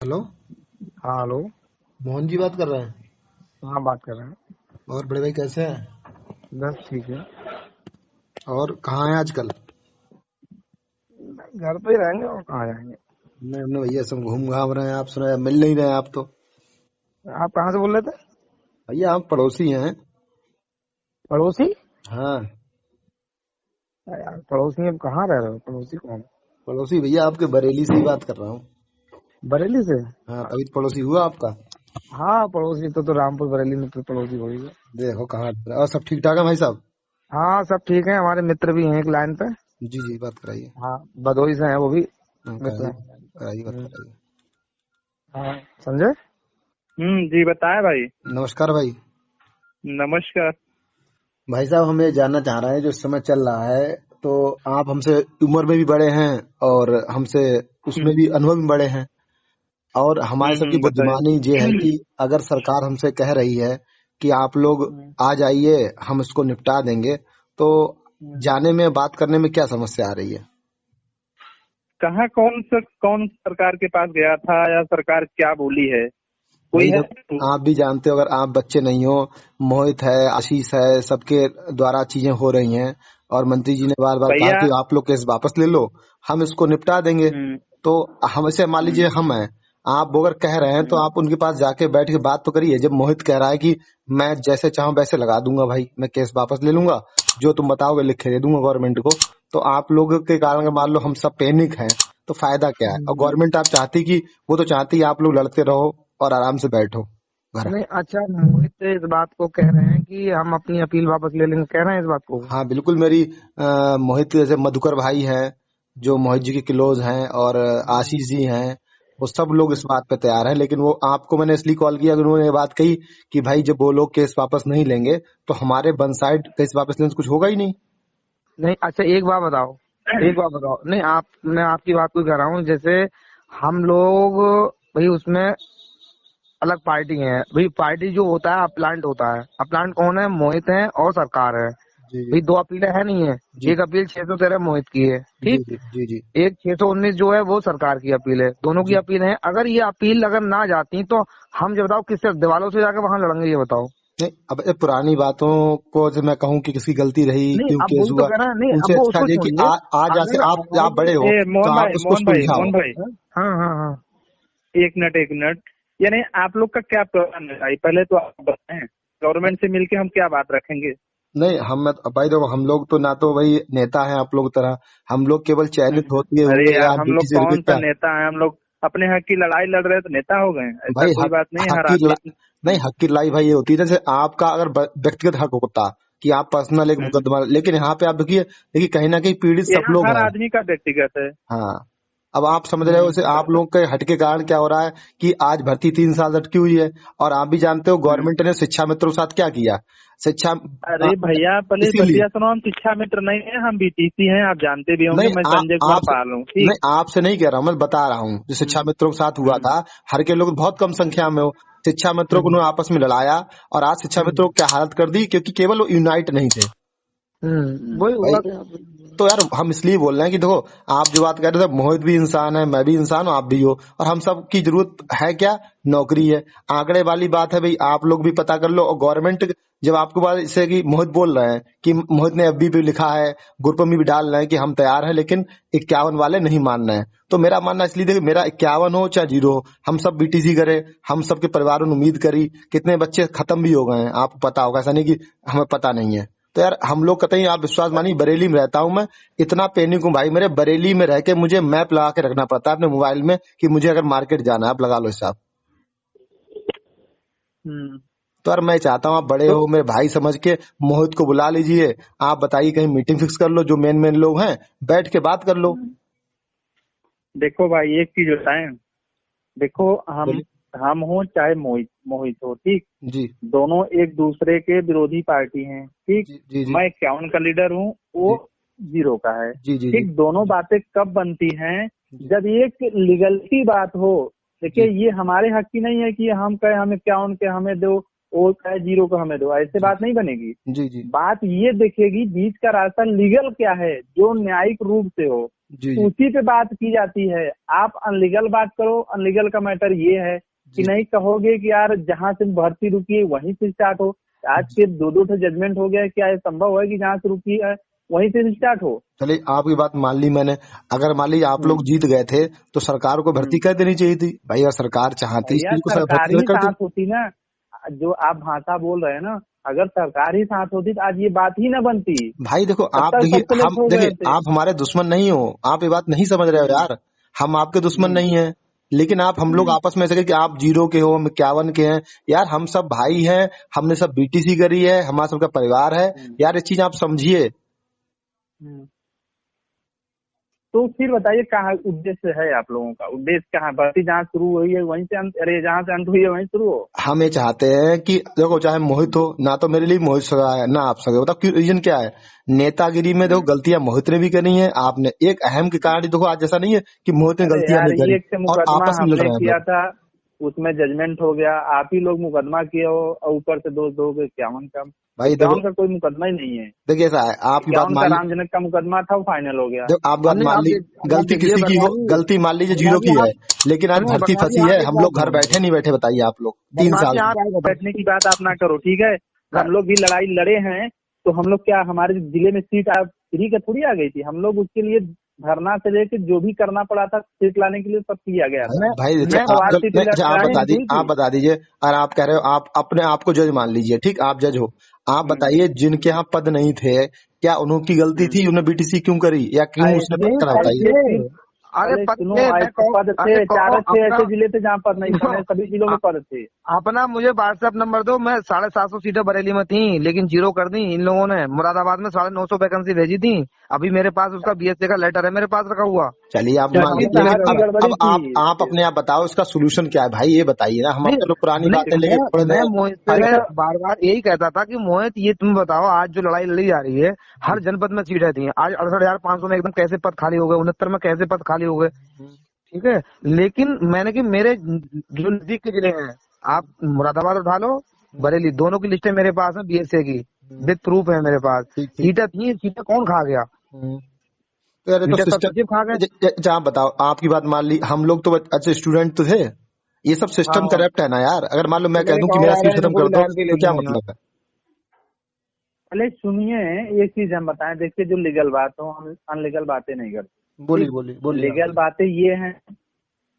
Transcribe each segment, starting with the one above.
Hello. हाँ hello. Mohan ji बात कर रहे हैं। हाँ बात कर रहे हैं। और बड़े भाई कैसे हैं? बस ठीक है। और कहाँ हैं आजकल? घर पे ही रहेंगे और कहाँ जाएंगे। मैं हमने भैया सब घूम घाम रहे हैं, आप सुना मिल नहीं रहे हैं आप तो। आप कहाँ से बोल रहे थे? भैया हम पड़ोसी हैं। पड़ोसी? हाँ। अरे यार पड़ोसी में कहाँ रह रहे हो? पड़ोसी कौन? पड़ोसी भैया आपके बरेली से ही बात कर रहा हूँ। बरेली से? हाँ, तभी तो पड़ोसी हुआ आपका। हाँ पड़ोसी तो रामपुर बरेली में तो पड़ोसी हो ही है। देखो कहाँ। और सब ठीक ठाक है भाई साहब? हाँ सब ठीक है, हमारे मित्र भी हैं एक लाइन पे। जी जी, बात कराइए। हाँ भदोही से हैं वो भी मित्र कराइए। हैं। कराइए, बात हम्म, कराइए। हाँ समझे। जी बताए भाई। नमस्कार भाई। नमस्कार। भाई साहब हम ये जानना चाह रहे हैं, जो इस समय चल रहा है, तो आप हमसे उम्र में भी बड़े हैं और हमसे उसमें हम्म भी अनुभव में बड़े हैं। और हमारे सबकी बताइए। बुद्धिमानी ये है कि अगर सरकार हमसे कह रही है कि आप लोग हम्म, आ जाइए, हम इसको निपटा देंगे, तो हम्म। जाने में बात करने में क्या समस्या आ रही है? कहाँ कौन सरकार के पास गया था या सरकार क्या बोली है? कोई भाई है? जब आप भी जानते हो, अगर आप बच्चे नहीं हो, मोहित है, आशीष है, सबके द्वारा चीजें हो रही हैं और मंत्री जी ने बार बार कहा भैया। कि आप लोग केस वापस ले लो, हम इसको निपटा देंगे। हम्म तो हमसे मान लीजिए हम्म हम हैं, आप अगर कह रहे हैं तो हम्म आप उनके पास जाके बैठ के बात तो करिए। जब मोहित कह रहा है कि मैं जैसे चाहूं वैसे लगा दूंगा भाई, मैं केस वापस ले लूंगा, जो तुम बताओगे लिख के दे दूंगा गवर्नमेंट को, तो आप लोगों के कारण अगर मान लो हम सब पैनिक हैं, तो फायदा क्या है? और हम्म। गवर्नमेंट आप चाहती कि वो तो चाहती है आप लोग लड़ते रहो और आराम से बैठो घर। नहीं अच्छा, मोहित इस बात को कह रहे हैं कि हम अपनी अपील वापस ले लेंगे, कह रहे हैं इस बात को? हाँ बिल्कुल। मेरी मोहित के जैसे मधुकर भाई हैं, जो मोहित जी के क्लोज हैं, और आशीष जी हैं, वो सब लोग इस बात पे तैयार हैं। लेकिन वो आपको मैंने इसलिए कॉल किया कि उन्होंने ये बात कही कि भाई जब वो लोग केस वापस नहीं लेंगे तो हमारे वन साइड केस वापस लेने से कुछ होगा ही नहीं। नहीं अच्छा एक बात बताओ, एक बात बताओ। नहीं आप, मैं आपकी बात को कह रहा हूँ, जैसे हम लोग भाई उसमें अलग पार्टी है भाई। पार्टी जो होता है अपलांट होता है। अपलांट कौन है? मोहित है और सरकार है। जी जी भाई दो अपीलें है नहीं है। जी एक अपील 613 मोहित की है, जी ठीक। जी जी जी एक 619 जो है वो सरकार की अपील है, दोनों की जी। अपील है। अगर ये अपील अगर ना जाती तो हम जो बताओ किससे दीवालों से जाकर वहां लड़ेंगे, ये बताओ। नहीं, अब ये पुरानी बातों को जो मैं कहूँ कि किसकी गलती रही, नहीं क्यों अब केस वही तो हुआ, कह रहा है। नहीं उनसे अब वो अच्छा उसको ये कि छोड़िए। आज अगर से आप आज बड़े हो तो मोहन आप भाई, इसको सुलझाओ। मोहन भाई। हाँ हाँ हाँ। एक मिनट। यानी आप लोग का क्या प्लान है भाई? पहले तो आप बताएं। गवर्नमेंट से मिलके हम क्या बात रखेंगे? नहीं, हम भाई देखो, हम लोग तो ना तो भाई नेता हैं आप लोग तरह, हम लोग केवल चयनित होते अरे हुए यार, या हम ड्यूटी लोग से कौन सा क्या। नेता है? हम लोग अपने हक की लड़ाई लड़ रहे हैं तो नेता हो गए? ऐसा भाई कोई बात नहीं है। हक हर की आदमी नहीं, हक की लड़ाई भाई ये होती है जैसे आपका अगर व्यक्तिगत हक होता कि आप पर्सनल एक हम्म, मुकदमा, लेकिन यहाँ पे आप देखिए देखिए कहीं ना कहीं पीड़ित सब यहाँ लोग हर हैं। आदमी का व्यक्तिगत है। हाँ। अब आप समझ रहे हो, जैसे आप लोगों के हट के कारण क्या हो रहा है कि आज भर्ती 3 साल अटकी हुई है। और आप भी जानते हो हम्म। गवर्नमेंट ने शिक्षा मित्रों के साथ क्या किया। शिक्षा अरे भैया पहले इसीलिए। बतिया सुनो। हम शिक्षा मित्र नहीं है, हम बीटीसी हैं। आप जानते भी होंगे। नहीं मैं संजय कुमार आपसे पाल हूँ, ठीक। नहीं, आपसे नहीं कह रहा हूँ, मैं बता रहा हूँ जो शिक्षा हम्म मित्रों के साथ हुआ हम्म था। हर के लोग बहुत कम संख्या में हो, शिक्षा मित्रों को हम्म उन्होंने आपस में लड़ाया, और आज शिक्षा मित्रों हम्म को क्या हालत कर दी, क्योंकि केवल वो यूनाइट नहीं थे। वही भाई हुआ था। तो यार हम इसलिए बोल रहे हैं कि देखो, आप जो बात कर रहे थे, मोहित भी इंसान है, मैं भी इंसान हूँ, आप भी हो, और हम सब की जरूरत है क्या? नौकरी है। आंकड़े वाली बात है भाई, आप लोग भी पता कर लो। और गवर्नमेंट जब आपको बात इससे कि मोहित बोल रहे हैं कि मोहित ने एफबी पे लिखा है, ग्रुप में भी डाल रहे हैं कि हम तैयार हैं, लेकिन 51 वाले नहीं मान रहे हैं। तो मेरा मानना इसलिए देखिए, मेरा 51 हो चाहे 0 हो, हम सब बीटीसी करे, हम सबके परिवारों ने उम्मीद करी, कितने बच्चे खत्म भी हो गए हैं आपको पता होगा, ऐसा नहीं कि हमें पता नहीं है। तो यार हम लोग कतई, आप विश्वास मानिए, बरेली में रहता हूँ मैं, इतना पैनिक हूँ भाई, मेरे बरेली में रह के मुझे मैप लगा के रखना पड़ता है अपने मोबाइल में कि मुझे अगर मार्केट जाना है, आप लगा लो हिसाब। हम्म। तो यार मैं चाहता हूँ आप बड़े तो हो, मेरे भाई समझ के मोहित को बुला लीजिए। आप बताइए, कहीं मीटिंग फिक्स कर लो, जो मेन मेन लोग हैं बैठ के बात कर लो। देखो भाई, एक चीज बताएं। देखो, हम बोलिए। हम हो चाहे मोहित मोहित हो, ठीक। जी दोनों एक दूसरे के विरोधी पार्टी हैं, ठीक। जी जी जी मैं 51 का लीडर हूँ, वो जी 0 का है। जी जी जी ठीक, दोनों बातें कब बनती हैं? जी जब एक लीगल की बात हो। देखिए, जी ये हमारे हक की नहीं है कि हम कहे हमें 51 के हमें दो, वो चाहे जीरो को हमें दो, ऐसे बात नहीं बनेगी। जी जी बात ये देखेगी बीच का रास्ता लीगल क्या है, जो न्यायिक रूप से हो, जी जी उसी पे बात की जाती है। आप अनलीगल बात करो, अनलीगल का मैटर ये है कि जी नहीं कहोगे कि यार जहाँ से भर्ती रुकी है वहीं से स्टार्ट हो। आज के दो जजमेंट हो गया, क्या ये संभव है कि जहाँ से रुकी है वहीं से स्टार्ट हो? चलिए आपकी बात मान ली मैंने। अगर मान ली आप लोग जीत गए थे तो सरकार को भर्ती कर देनी चाहिए थी भाई। अगर सरकार चाहती इस भैया चीज को सरकार भर्ती ही कर दी। साथ होती ना, जो आप भाषा बोल रहे हैं ना, अगर सरकार ही साथ होती तो आज ये बात ही ना बनती। भाई देखो तब आप तक देखिए सब सेलेक्ट हो गए थे। आप हमारे दुश्मन नहीं हो, आप ये बात नहीं समझ रहे हो यार। हम आपके दुश्मन नहीं है, लेकिन आप हम लोग आपस में ऐसे कि आप 0 के हो, हम 51 के हैं यार। हम सब भाई हैं, हमने सब बीटीसी करी है, हमारा सबका परिवार है यार। ये चीज आप समझिए। तो फिर बताइए कहाँ उद्देश्य है आप लोगों का? उद्देश्य कहाँ? भर्ती जहाँ शुरू हुई है वहीं से अंत, अरे जहाँ से अंत हुई है वहीं शुरू हो। हम ये चाहते हैं कि देखो चाहे मोहित हो ना, तो मेरे लिए मोहित सगा है ना आप सगे। बताओ क्यों, रीजन क्या है? नेतागिरी में देखो गलतियां मोहित ने भी करी है, आपने एक अहम की कहानी देखो। आज जैसा नहीं है कि मोहित ने अरे गलतियां यार नहीं करी एक से और मुकदमा आपस में लड़ हमने रहे हैं हम किया लोग। था, उसमें जजमेंट हो गया, आप ही लोग मुकदमा किए हो और ऊपर से दोष दोगे। 51 का, भाई देखो 51 का कोई मुकदमा ही नहीं है। देखिए ऐसा है, आपकी बात 51 का मान ली। रामजनक का मुकदमा था, वो फाइनल हो गया। देखो आप बात नहीं मान आप ली, आप गलती देखिए किसी की हो, बदमाशी, गलती मान लीजिए 0 बदमाशी की है, आप लेकिन आज सुनो, भर्ती बदमाशी फंसी है। आप एक हम बात लोग घर बताओ, बैठे नहीं बैठे, बताइए आप लोग 3 बदमाशी साल से। आप एक बताओ। बैठने की बात आप ना करो, ठीक है? हम लोग भी लड़ाई लड़े हैं, तो हम लोग क्या, हमारे जिले में सीट आप फ्री का थोड़ी आ गई थी। हम लोग उसके लिए धरना से लेकर जो भी करना पड़ा था सीट लाने के लिए सब किया गया था। भाई देखिए मैं आप सवाल सीट नहीं, अच्छा आप लड़ाई बता नहीं दी, हुई थी। आप बता दीजिए। और आप कह रहे हो आप अपने आप को जज मान लीजिए, ठीक, आप जज हो। आप बताइए जिनके यहाँ पद नहीं थे, क्या उनकी गलती थी? उन्हें बीटीसी क्यों करी या क्यों उसने नहीं करा? पद बताइए। थे, अरे अरे पद सुनो, थे, मैं ऐसे पद थे, अरे कहो 4-6 अपना ऐसे जिले थे जहाँ पद नहीं थे, मैं सभी जिलों में पद थे। अपना मुझे व्हाट्सएप नंबर दो। मैं 750 सीटें बरेली में थी, लेकिन 0 कर दी इन लोगों ने। मुरादाबाद में 950 वैकेंसी भेजी थी। अभी मेरे पास उसका बीएससी का लेटर है मेरे पास रखा हुआ। चलिए आप मान पच्चीस लीजिए, साल की अब गड़बड़ी अब थी। आप अपने आप बताओ इसका सोल्यूशन क्या है भाई, ये बताइए ना। हम नहीं अब चलो पुरानी नहीं बातें लेके छोड़ मैं दें। मोहित ठीक से है, बार बार यही कहता था कि मोहित ये तुम बताओ, आज जो लड़ाई लड़ी जा रही है हर जनपद में सीटें थी, आज 68,500 में एकदम कैसे पद खाली हो गए, 69 में कैसे पद खाली हो गए, ठीक है। लेकिन मैंने कि मेरे जो नजदीक के जिले हैं, आप मुरादाबाद उठा लो, बरेली, दोनों की लिस्टें मेरे पास है बीएसए की, विद प्रूफ है मेरे पास। ठीक ठीक। सीटें थी, सीटें कौन खा गया? तो यार ये तो सीटें सब सिस्टम। सचिव खा गए। अच्छा आप बताओ, आपकी बात मान ली, हम लोग तो अच्छे स्टूडेंट तो थे। ये सब सिस्टम हाँ करप्ट है ना यार। अगर मान लो मैं कह मेरे दूं कि गाँव मेरा आ रहे सीट हैं तो खत्म कर पूरी दो, लाइन पे तो क्या लेके मतलब है? पहले सुनिए, एक चीज हम बताएं, देखिए जो लीगल बात हो, हम अनलीगल बातें नहीं करते। बोलिए बोलिए बोलिए। लीगल बातें ये हैं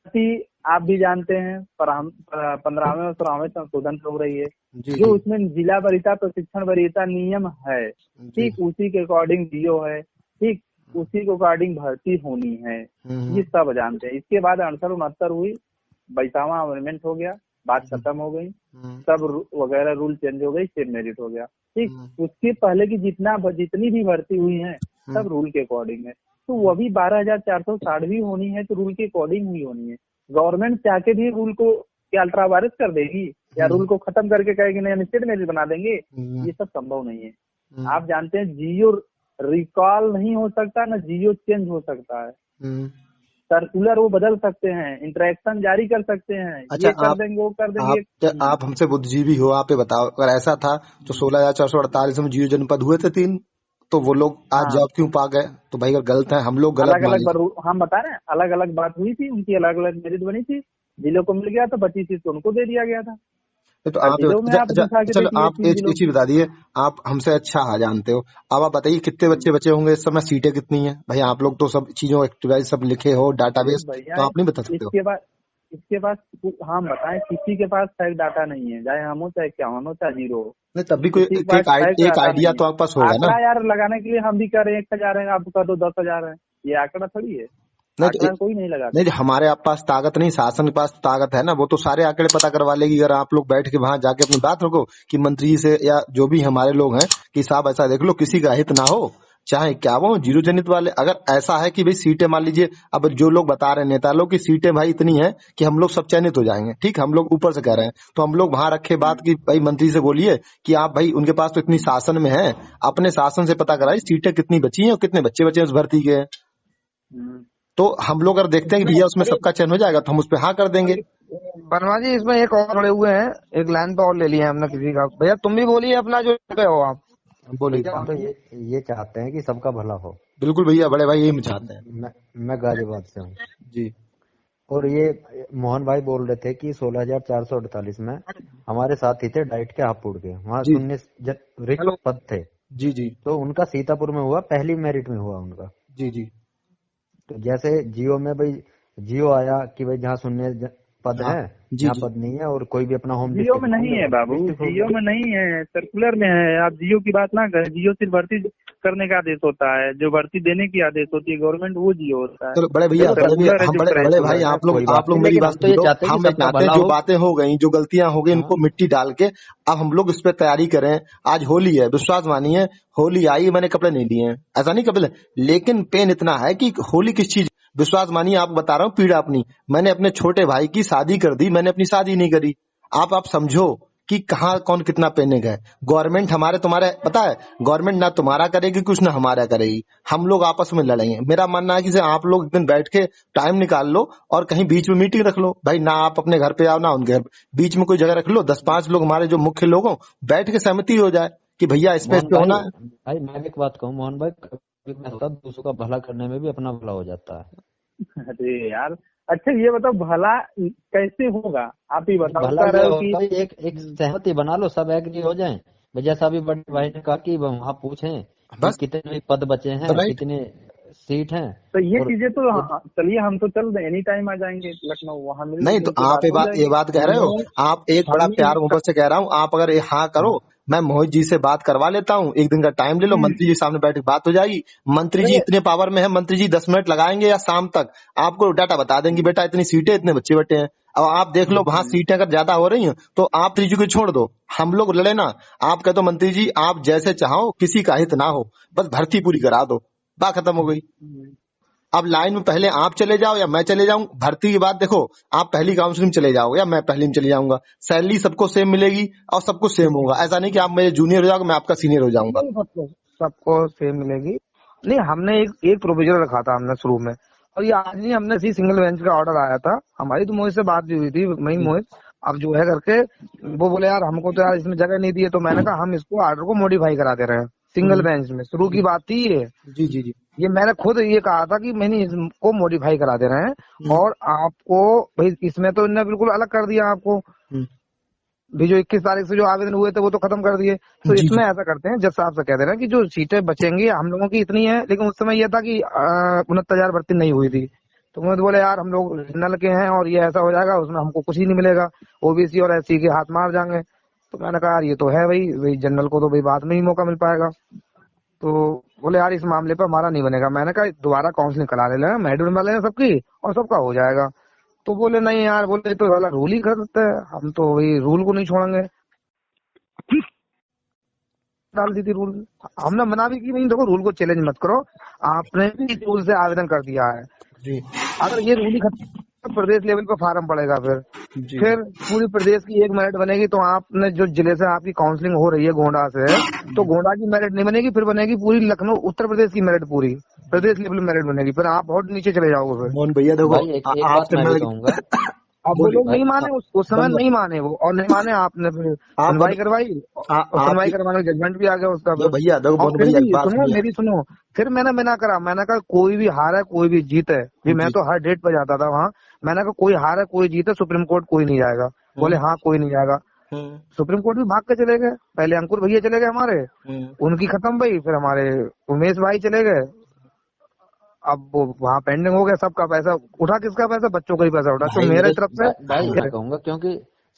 कि आप भी जानते हैं, 15वें और 16वें संशोधन हो रही है, जी जो जी उसमें जिला वरीयता प्रशिक्षण वरीयता नियम है, जी। ठीक उसी के अकॉर्डिंग जियो है, ठीक उसी के अकॉर्डिंग भर्ती होनी है, ये सब जानते हैं। इसके बाद 68-69 हुई, 22वां अमेंडमेंट हो गया, बात खत्म हो गई, सब वगैरह रूल चेंज हो गई, सेम मेरिट हो गया, ठीक। उसके पहले की जितनी भी भर्ती हुई है सब रूल के अकॉर्डिंग है। तो वो भी 12,460 भी होनी है तो रूल के अकॉर्डिंग ही होनी है। गवर्नमेंट चाह के भी रूल को क्या अल्ट्रा वायरस कर देगी या रूल को खत्म करके कहेगी नहीं हम स्टेट मेरिट बना देंगे? ये सब संभव नहीं है। आप जानते हैं जियो रिकॉल नहीं हो सकता, ना जियो चेंज हो सकता है। सर्कुलर वो बदल सकते हैं, इंटरेक्शन जारी कर सकते हैं, अच्छा ये कर देंगे वो कर देंगे। आप हमसे बुद्धिजीवी हो, आप ये बताओ, अगर ऐसा था तो 16,448 में 0 जनपद हुए थे 3, तो वो लोग आज जॉब क्यों पा गए? तो भाई अगर गलत है, हम लोग गलत अलग मान अलग लीजिए। हम बता रहे हैं, अलग अलग बात हुई थी, उनकी अलग अलग मेरिट बनी थी, जिलों को मिल गया था, बची सीट तो उनको दे दिया गया था। तो आप जिलों में आप दिखा के चलो देखिए आप 3 एक जिलों चीज बता दिए, आप हमसे अच्छा जानते हो। अब आप बताइए कितने बच्चे बचे होंगे इस समय, सीटें कितनी हैं? भाई आप लोग तो सब चीजों एक्टिवाइज सब लिखे हो डाटाबेस, भैया। तो आप नहीं बता सकते हो? इसके बाद हम बताएं, किसी के पास फैक्ट डाटा नहीं है, चाहे हम हो चाहे क्या हो चाहे जीरो हो, नहीं तब भी कोई किसी के पास फैक्ट एक डाटा आइडिया नहीं तो है। आपके पास होगा ना? आंकड़ा यार लगाने के लिए हम भी कर रहे हैं, 1,000 है, आप कर दो 10,000 है, ये आंकड़ा थोड़ी है। नहीं आंकड़ा कोई नहीं लगा। नहीं, हमारे आप पास ताकत नहीं, शासन के पास ताकत है ना, वो तो सारे आंकड़े पता करवा लेगी। अगर आप लोग बैठ के वहां जाके अपनी बात रखो कि मंत्री से या जो भी हमारे लोग हैं कि साहब ऐसा देख लो, किसी का हित ना हो, चाहे क्या वो जीरो जनित वाले। अगर ऐसा है कि भाई सीटें मान लीजिए, अब जो लोग बता रहे हैं नेता लोग की सीटें भाई इतनी है कि हम लोग सब चयनित हो जाएंगे, ठीक, हम लोग ऊपर से कह रहे हैं, तो हम लोग वहां रखे बात की भाई मंत्री से बोलिए कि आप भाई उनके पास तो इतनी शासन में है, अपने शासन से पता कराइए सीटें कितनी बची हैं और कितने बच्चे बचे उस भर्ती के। तो हम लोग अगर देखते हैं कि भैया उसमें सबका चयन हो जाएगा तो हम उस पर हाँ कर देंगे। बनवा जी इसमें एक और खड़े हुए हैं, एक लाइन पे और ले लिया हमने किसी का। भैया तुम भी बोलिए अपना जो पे हो आप। बोलिए। भैया हम तो ये चाहते हैं कि सबका भला हो। बिल्कुल भैया, बड़े भाई यही हम चाहते हैं। मैं गाजियाबाद से हूँ जी। और ये मोहन भाई बोल रहे थे कि 16,448 में हमारे साथी थे डाइट के हापुड़ के, वहाँ जी। 19 रिक्त पद थे। जी जी तो उनका सीतापुर में हुआ, पहली मेरिट में हुआ उनका। जी जी। तो जैसे जियो में भाई जियो आया कि भाई जहाँ शून्य पद हाँ, है, जी यहाँ जी। पद नहीं है और कोई भी अपना होम जियो में नहीं है बाबू, जियो में नहीं है, सर्कुलर में है। आप जियो की बात ना करें, जियो सिर्फ भर्ती करने का आदेश होता है, जो भर्ती देने की आदेश होती है गवर्नमेंट, वो जियो होता है। चलो बड़े भैया, जो सर्कुलर है, हम जो बड़े प्रेस भाई, है, आप लोग मेरी बात तो ये सुनो। चाहते हैं कि हम सबका चाहते हैं भला जो हो। बातें हो गई, जो गलतियां हो गई, इनको मिट्टी डाल के अब हम लोग इस पे तैयारी करें। आज होली है, विश्वास मानिए, होली आई, मैंने कपड़े नहीं लिए हैं, ऐसा नहीं कपड़े, लेकिन पेन इतना है कि होली किस चीज, विश्वास मानिए, आपको बता रहा हूँ पीड़ा अपनी। मैंने अपने छोटे भाई की शादी कर दी, मैंने अपनी शादी नहीं करी। आप समझो कि कहाँ कौन कितना पेनिक है। गवर्नमेंट हमारे तुम्हारे पता है, गवर्नमेंट ना तुम्हारा करेगी कुछ, ना हमारा करेगी, हम लोग आपस में लड़ेंगे। मेरा मानना है कि आप लोग एक दिन बैठ के टाइम निकाल लो और कहीं बीच में मीटिंग रख लो भाई, ना आप अपने घर पे आओ ना उनके घर, बीच में कोई जगह रख लो, 10-5 लोग हमारे जो मुख्य लोग हो, बैठ के सहमति हो जाए कि भैया इस पे होना है। भाई मैं भी एक बात कहूँ मोहन भाई, कभी मैं होता दूसरों का भला करने में भी अपना भला हो जाता है। अरे यार, अच्छा ये बताओ भला कैसे होगा, आप ही बताओ। भला बता ये रहे हो होगा, कि एक सहमति बना लो, सब एग्री हो जाएं। भाई जैसा अभी बड़े भाई ने कहा कि वहाँ पूछें कि बस कितने पद बचे हैं, राइट। कितने सीट हैं। तो ये और चीजें तो चलिए, हम तो चल एनी टाइम आ जाएंगे लखनऊ, वहाँ नहीं तो आप ये हो जाएगी। बात कह रहे हो, आप एक बड़ा प्यार मोहब्बत से कह रहा हूँ, आप अगर ये हाँ करो, मैं मोहित जी से बात करवा लेता हूँ, एक दिन का टाइम ले लो, मंत्री जी सामने बैठ के बात हो जाएगी। मंत्री जी इतने पावर में है, मंत्री जी 10 मिनट लगाएंगे या शाम तक आपको डाटा बता देंगे, बेटा इतनी सीटें, इतने बच्चे बैठे हैं। अब आप देख लो, वहां सीटें अगर ज्यादा हो रही हैं तो आप मंत्री जी को छोड़ दो, हम लोग लड़े ना। आप कहते हो मंत्री जी आप जैसे चाहो, किसी का हित ना हो, बस भर्ती पूरी करा दो, बात खत्म हो गई। अब लाइन में पहले आप चले जाओ या मैं चले जाऊं, भर्ती की बात देखो, आप पहली काउंसलिंग चले जाओगे या मैं पहली में चले जाऊंगा, सैलरी सबको सेम मिलेगी और सब कुछ सेम होगा। ऐसा नहीं कि आप मेरे जूनियर हो जाओगे, मैं आपका सीनियर हो जाऊंगा। सबको सेम मिलेगी। नहीं, हमने एक प्रोविजन रखा था हमने शुरू में, और ये आज नहीं, हमने सिंगल बेंच का ऑर्डर आया था, हमारी तो मोहित से बात भी हुई थी, वही मोहित अब जो है करके, वो बोले यार हमको तो यार इसमें जगह नहीं दी है, तो मैंने कहा हम इसको ऑर्डर को मॉडिफाई करा दे रहे हैं। सिंगल बेंच में शुरू की बात थी ये। जी जी जी। ये मैंने खुद ये कहा था कि मैंने इसको मॉडिफाई करा दे रहे हैं, और आपको भाई इसमें तो इन्होंने बिल्कुल अलग कर दिया आपको। भी जो 21 तारीख से जो आवेदन हुए थे वो तो खत्म कर दिए, तो जी, इसमें ऐसा करते हैं, जज साहब से कह दे रहे हैं कि जो सीटें बचेंगी हम लोगों की इतनी है, लेकिन उस समय यह था कि 69,000 भर्ती नहीं हुई थी, तो मुझे बोले यार हम लोग नल के हैं और ये ऐसा हो जाएगा, उसमें हमको कुछ ही नहीं मिलेगा, ओबीसी और एससी के हाथ मार जाएंगे। तो मैंने कहा यार ये तो है भाई जनरल को तो भाई बाद में ही मौका मिल पाएगा। तो बोले यार इस मामले पर हमारा नहीं बनेगा। मैंने कहा दोबारा काउंसलिंग करा लेना मेडल वाले हैं सबकी, और सबका हो जाएगा। तो बोले नहीं यार, बोले तो वाला रूल ही करते हैं, हम तो वही रूल को नहीं छोड़ेंगे। डाल दी थी रूल, हमने मना भी की नहीं, देखो रूल को चैलेंज मत करो, आपने भी इस रूल से आवेदन कर दिया है जी अगर ये रूल ही खत्म, प्रदेश लेवल पर फार्म पड़ेगा, जी। फिर पूरी प्रदेश की एक मेरिट बनेगी। तो आपने जो जिले से आपकी काउंसलिंग हो रही है गोंडा से, तो गोंडा की मेरिट नहीं बनेगी, फिर बनेगी पूरी लखनऊ उत्तर प्रदेश की मेरिट, पूरी प्रदेश लेवल मेरिट बनेगी, फिर आप बहुत नीचे चले जाओगे। फिर मोहन भैया देखो, भाई एक बात मैं भी कहूंगा, अब वो लोग नहीं माने, उस समय नहीं माने वो, और नहीं माने, आपने फिर सुनवाई करवाई, और सुनवाई करवाने का जजमेंट भी आ गया उसका। भैया देखो, और फिर भी सुनो मेरी सुनो, फिर मैंने मना करा, मैंने कहा कोई भी हार है कोई भी जीत है, भी मैं तो हर डेट पर जाता था वहाँ, मैंने कहा कोई हार है कोई जीत है, सुप्रीम कोर्ट कोई नहीं जाएगा। बोले हाँ कोई नहीं जाएगा। सुप्रीम कोर्ट भी भाग के चले गए, पहले अंकुर भैया चले गए हमारे, उनकी खत्म भाई, फिर हमारे उमेश भाई चले गए, अब वो वहाँ पेंडिंग हो गया, सबका पैसा उठा, किसका पैसा, बच्चों का ही पैसा उठा। तो मेरे तरफ से भाई मैं कहूंगा, क्योंकि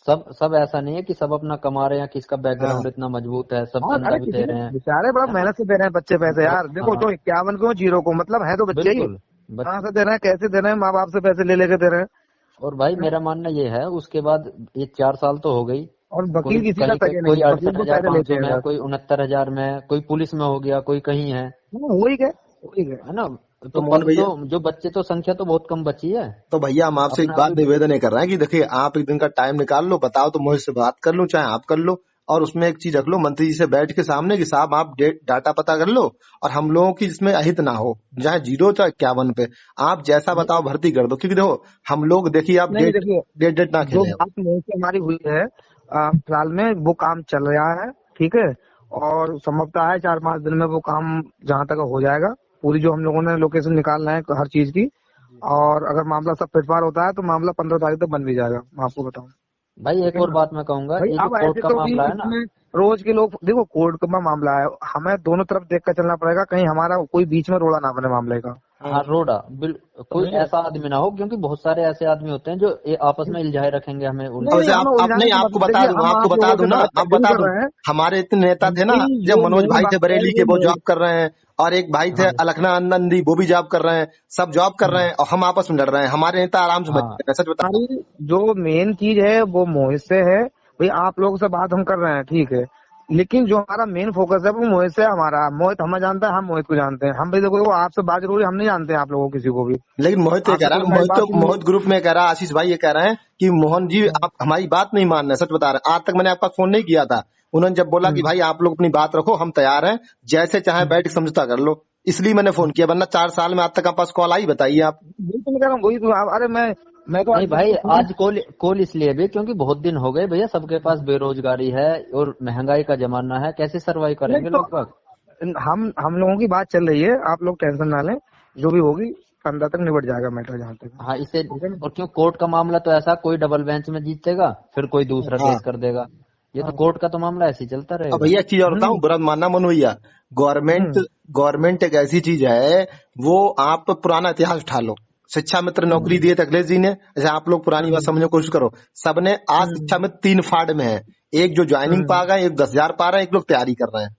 सब ऐसा नहीं है कि सब अपना कमा रहे हैं, किसका बैकग्राउंड इतना मजबूत है, सब चंदा भी दे रहे हैं, बेचारे बड़ा मेहनत से दे रहे हैं बच्चे पैसे यार। देखो तो 51 को 0 को मतलब है तो बच्चे ही, कहाँ से दे रहे हैं, कैसे दे रहे हैं, माँ बाप से पैसे ले लेके दे रहे हैं। और भाई मेरा मानना ये है, उसके बाद ये 4 साल तो हो गई, और वकील किसी का तक कोई 68,500 में, कोई 69,000 में, कोई पुलिस में हो गया, कोई कहीं है, वही है ना। तो जो बच्चे तो संख्या तो बहुत कम बची है। तो भैया हम आपसे एक बात निवेदन कर रहे हैं कि देखिए, आप एक दिन का टाइम निकाल लो, बताओ तो मुझसे बात कर लो, चाहे आप कर लो, और उसमें एक चीज रख लो मंत्री जी से बैठ के सामने कि साहब आप डाटा पता कर लो और हम लोगों की इसमें अहित ना हो, चाहे 0 चाहे 51 पे आप जैसा बताओ भर्ती कर दो। क्योंकि देखो हम लोग देखिए आप नहीं देखिए, डेट ना जो खेले। बात मेरे से हमारी हुई है फिलहाल में वो काम चल रहा है, ठीक है, और संभवतः है 4-5 दिन में वो काम जहाँ तक हो जाएगा। पूरी जो हम लोगों ने लोकेशन निकालना है हर चीज की, और अगर मामला सब फिटफार होता है तो मामला 15 तारीख तक बन भी जाएगा, मैं आपको बताऊं। भाई एक और बात मैं कहूंगा, भाई ये जो अब कोर्ट ऐसे का तो भी मामला है ना, इसमें रोज के लोग देखो, कोर्ट का मामला है, हमें दोनों तरफ देख कर चलना पड़ेगा, कहीं हमारा कोई बीच में रोड़ा ना बने मामले का। हाँ रोड़ा कोई ऐसा आदमी ना हो, क्योंकि बहुत सारे ऐसे आदमी होते हैं जो आपस में इल्जाए रखेंगे हमें नहीं वैसे हमें आप उलझाने नहीं की बात आपको नहीं। बता देखिए दूं हम आपको आप बता लोगों दूं से ना बात आप जरूर बता कर दूं रहे हैं, हमारे इतने नेता थे ना, लेकिन जब जो मनोज मेन भाई थे बात है बरेली के वो वो जॉब कर रहे हैं, और एक भाई थे हाँ अलखना नंदी वो भी जॉब कर रहे हैं, सब जॉब कर रहे हैं और हम आपस में लड़ रहे हैं, हमारे नेता आराम से बच हाँ गए। सच बता रहा हूं। हमारी जो मेन चीज है वो मोहित से है। भाई आप लोगों से बात हम कर रहे हैं, ठीक है, लेकिन जो हमारा मेन फोकस है वो मोहित से है। हमारा मोहित हमें जानता है, हम मोहित को जानते हैं। हम भी देखो आपसे बात जरूरी, हम नहीं जानते हैं आप लोगों को किसी को भी। लेकिन मोहित ये कह आपसे रहा कोई है, हमारी बात ही नहीं मोहित ग्रुप में कह रहा है, आशीष भाई ये कह रहे हैं कि मोहन जी हुई। आप हमारी बात नहीं मान रहे। सच बता रहे हैं, आज तक मैंने आपका फोन नहीं किया था। उन्होंने जब बोला कि भाई आप लोग अपनी बात रखो, हम तैयार हैं, जैसे चाहे बैठ के समझौता कर लो, इसलिए मैंने फोन किया, वरना 4 साल में आज तक आपके पास कॉल आई बताइए आप। वही तो मैं कह रहा हूँ, वही तो अरे मैं तो आज नहीं भाई, आज कॉल इसलिए भी क्योंकि बहुत दिन हो गए भैया, सबके पास बेरोजगारी है और महंगाई का जमाना है, कैसे सर्वाइव नहीं करेंगे तो लोग बाग। हम लोगों की बात चल रही है, आप लोग टेंशन ना लें, जो भी होगी 15 तक निबट जाएगा मैटर जहाँ तक। हाँ इससे, ठीक है ना? और क्यों कोर्ट का मामला तो ऐसा, कोई डबल बेंच में जीतेगा फिर कोई दूसरा हाँ केस कर देगा, ये तो हाँ। कोर्ट का तो मामला ऐसे ही चलता अब रहेगा। भैया एक चीज और बताऊं, हम्म बुरा मानना मनु भैया, गवर्नमेंट हम्म गवर्नमेंट एक ऐसी चीज है, वो आप पुराना इतिहास उठा लो। शिक्षा मित्र नौकरी दिए थे अखिलेश जी ने, जैसे आप लोग पुरानी बात हम्म समझने की कोशिश करो, सबने आज शिक्षा हम्म में 3 फाड़ में है, एक जो ज्वाइनिंग पा हम्म गए, एक 10,000 पा रहे हैं, एक लोग तैयारी कर रहे हैं,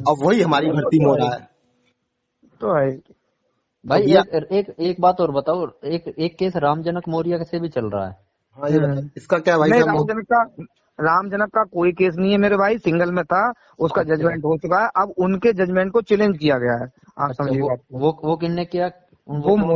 और वही हमारी वो भर्ती में तो हो है, रहा है। तो है। और भाई भैया एक बात और बताओ, एक केस राम जनक मौर्य से भी चल रहा है। हाँ ये बताओ इसका क्या भाई नहीं, साहब। राम जनक का कोई केस नहीं है मेरे भाई, सिंगल में था, उसका अच्छा जजमेंट हो चुका है। अब उनके जजमेंट को चैलेंज किया गया है, आप अच्छा, समझिए बात को। वो किसने किया, वो वो कौन है?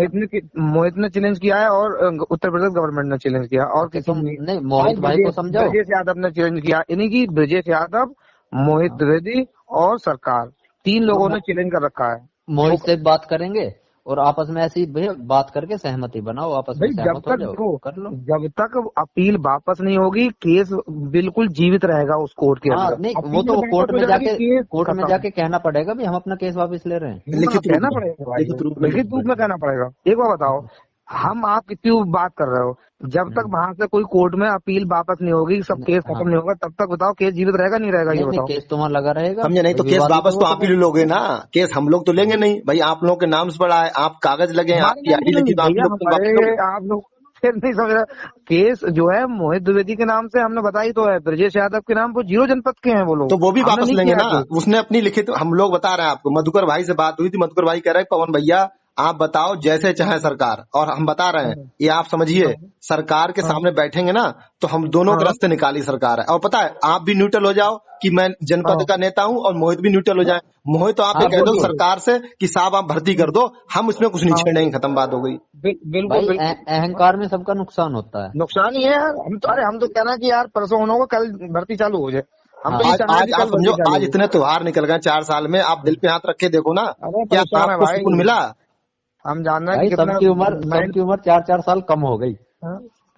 मोहित ने चैलेंज किया है, और उत्तर प्रदेश गवर्नमेंट ने चैलेंज किया, और अच्छा किसी तुम ने नहीं, और मोहित भाई को समझाओ। ब्रजेश यादव ने चैलेंज किया, यानी कि ब्रजेश यादव, मोहित हाँ द्विवेदी और सरकार, 3 तो लोगों ने चैलेंज कर रखा है। वो मोहित से बात करेंगे और आपस में ऐसी भैया बात करके सहमति बनाओ, आपस में भाई जब सहमत हो तक जाओ, देखो, कर लो। जब तक अपील वापस नहीं होगी, केस बिल्कुल जीवित रहेगा उस कोर्ट के हाँ अंदर। नहीं, वो अपील तो वापस हो जाएगी, केस कोर्ट में खत्म। जाके कहना पड़ेगा भी हम अपना केस वापस ले रहे हैं। हाँ, लिखित रूप कहना में, पड़ेगा भाई, लिखित रूप में लिखित रूप में कहना पड़ेगा। एक बार बताओ, हम आप कितनी बात कर रहे हो, जब तक वहां से कोई कोर्ट में अपील वापस नहीं होगी, सब केस हाँ खत्म नहीं होगा, तब तक बताओ केस जीवित रहेगा नहीं रहेगा, ये नहीं नहीं, बताओ। केस तो वहाँ लगा रहेगा समझे नहीं भाई, तो केस विवादित है वापस वो तो तो आप ही फिर। लोगे ना, केस हम लोग तो लेंगे नहीं भाई, आप लोगों के नाम से पड़ा है, आप कागज लगे हैं, हमारे आपकी नाम आईडी से लगी नहीं तो आप ही भैया, लोग तो वापस हमारे लोगे। आप लोग फिर नहीं समझ रहे। केस जो है मोहित द्विवेदी के नाम से हमने बताई तो है, ब्रजेश यादव के नाम, वो 0 जनपद के हैं वो लोग, तो वो भी हमने वापस नहीं लेंगे किया ना, केस। उसने अपनी लिखित, हम लोग बता रहे हैं आपको, मधुकर भाई से बात हुई थी, मधुकर भाई कह रहे हैं पवन भैया आप बताओ जैसे चाहे सरकार, और हम बता रहे हैं ये आप समझिए, सरकार के हाँ सामने बैठेंगे ना तो हम दोनों के हाँ रास्ते निकाली सरकार है। और पता है आप भी न्यूट्रल हो जाओ कि मैं जनपद हाँ का नेता हूं, और मोहित भी न्यूट्रल हो जाए। मोहित तो आप ये हाँ कह दो बिल्कुल, बिल्कुल सरकार से कि साहब आप भर्ती कर दो, हम इसमें कुछ नहीं हाँ छेड़ेंगे, खत्म बात हो गई। बिल्कुल भाई, बिल्कुल। अहंकार में सबका नुकसान होता है। नुकसान ही है यार, हम तो अरे हम तो कहना कि यार परसों होना होगा, कल भर्ती चालू हो जाए। हम तो ये हाँ आज चाह रहे हैं आज कि आप कल समझो, भर्ती चालू आज हो। इतने त्योहार निकल गए 4 साल में, आप दिल पे हाथ रख के देखो ना, अरे क्या परेशान है आपको भाई, सुकून मिला। हम जान रहे हैं भाई कि कितना माइंड, सबकी उम्र 4-4 साल कम हो गई।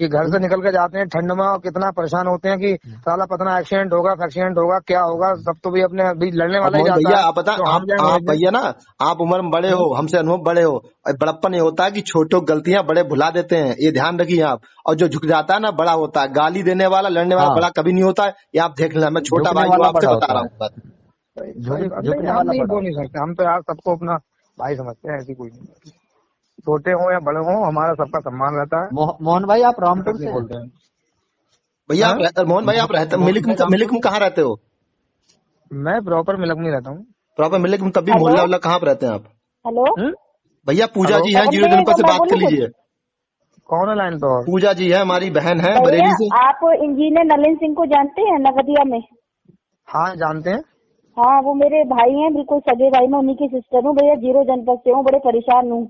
कि घर से निकल के जाते हैं ठंड में और कितना परेशान होते हैं कि साला पतना एक्सीडेंट होगा, एक्सीडेंट होगा, क्या होगा, सब तो भी अपने अभी लड़ने अब वाला ही मोहन जाता भैया है, आप बता, तो हम जाए आप वहीं भैया ना, आप उम्र में बड़े हो, हमसे अनुभव बड़े हो, और बड़प्पन ये होता है कि छोटों की गलतियां बड़े भुला देते हैं, ये ध्यान रखिए आप। और जो झुक जाता है ना बड़ा होता है, गाली देने वाला लड़ने वाला हाँ, बड़ा कभी नहीं होता है, ये आप देख लेना, मैं छोटा झुकने भाई हूँ वाला आपसे बड़ा बता होता रहा है, हूँ बात। झुकने हम वाला नहीं बड़ा बोल नहीं होता है। सकते, हम तो यार सबको अपना भाई समझते हैं, ऐसी कोई नहीं, छोटे हो या बड़े हो हमारा सबका सम्मान रहता है, मोहन भाई आप रामपुर नहीं से हैं? बोलते हैं। भैया हाँ? आप मोहन भाई आप रहते मोहन भाई रामपुर मिलिक में से? कहाँ रहते हो? मैं प्रॉपर मिलक में रहता हूँ। प्रॉपर मिलिक में, तब भी हेलो मोहल्ला वल्ला कहाँ पे रहते हैं आप? हेलो भैया पूजा हेलो, जी हैं, पवन 0 भैया जनपद को से मैं बात कर बोलूं कुछ? लीजिए। कौन है लाइन पे? और पूजा जी है, हमारी बहन है भैया बरेली से। आप इंजीनियर नलिन सिंह को जानते हैं नवदिया में? हाँ जानते हैं। हाँ वो मेरे भाई हैं, बिल्कुल सगे भाई, मैं उन्हीं की सिस्टर हूँ भैया, 0 जनपद से हूँ, बड़े परेशान हूँ।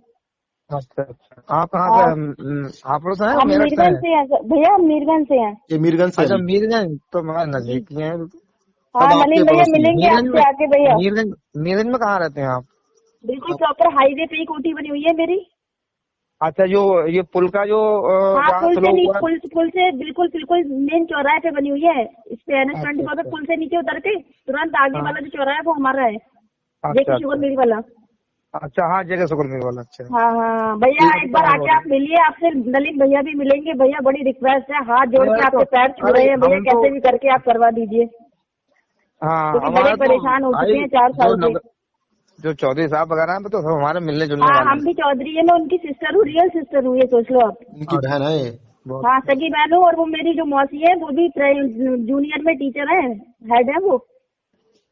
अच्छा अच्छा, आप कहाँ से आप लोग से हैं हम मेरठ से मीरगंज हैं? से हैं भैया, हम मीरगंज से हैं। ये मीरगंज से अच्छा है। मीरगंज तो हमारे नजदीक ही है। हाँ सब आपके नलिन भैया पड़ोसी हैं। मिलेंगे मीरगंज आपसे में आके भैया। मीरगंज में कहाँ रहते हैं आप? बिल्कुल प्रॉपर हाईवे पे ही कोठी बनी हुई है मेरी। अच्छा जो ये पुल का जो हाँ वहाँ पुल से से लोग नीचे, पुल से बिल्कुल बिल्कुल मेन चौराहे पे बनी हुई है। इस पे अच्छा NH-24 पे अच्छा पुल से नीचे उतर के तुरंत आगे हाँ वाला जो चौराहा है वो हमारा है, अच्छा जेके शुगर अच्छा मिल वाला। अच्छा हाँ जगह शुक्र मेरे वाला। अच्छा हाँ हाँ हाँ भैया, ठीक है, एक बार कहाँ आके आप मिलिए, आपसे नलिन भैया भी मिलेंगे। भैया बड़ी रिक्वेस्ट है, हाथ जोड़ के अरे आपके पैर छू अरे रहे हैं भैया, हम कैसे तो भी करके आप करवा दीजिए, हाँ क्योंकि बड़े हमारा तो परेशान हो चुके भाई हैं 4 जो साल से। जो चौधरी साहब वगैरह हैं तो सब हमारे मिलने जुलने हाँ वाले हम भी चौधरी है, मैं उनकी सिस्टर हूँ, रियल सिस्टर हूँ, ये सोच लो आप। इनकी हैं। बहन है ये। बहुत हाँ सगी बहन हूँ। और वो मेरी जो मौसी है वो भी जूनियर में टीचर है, हेड है वो।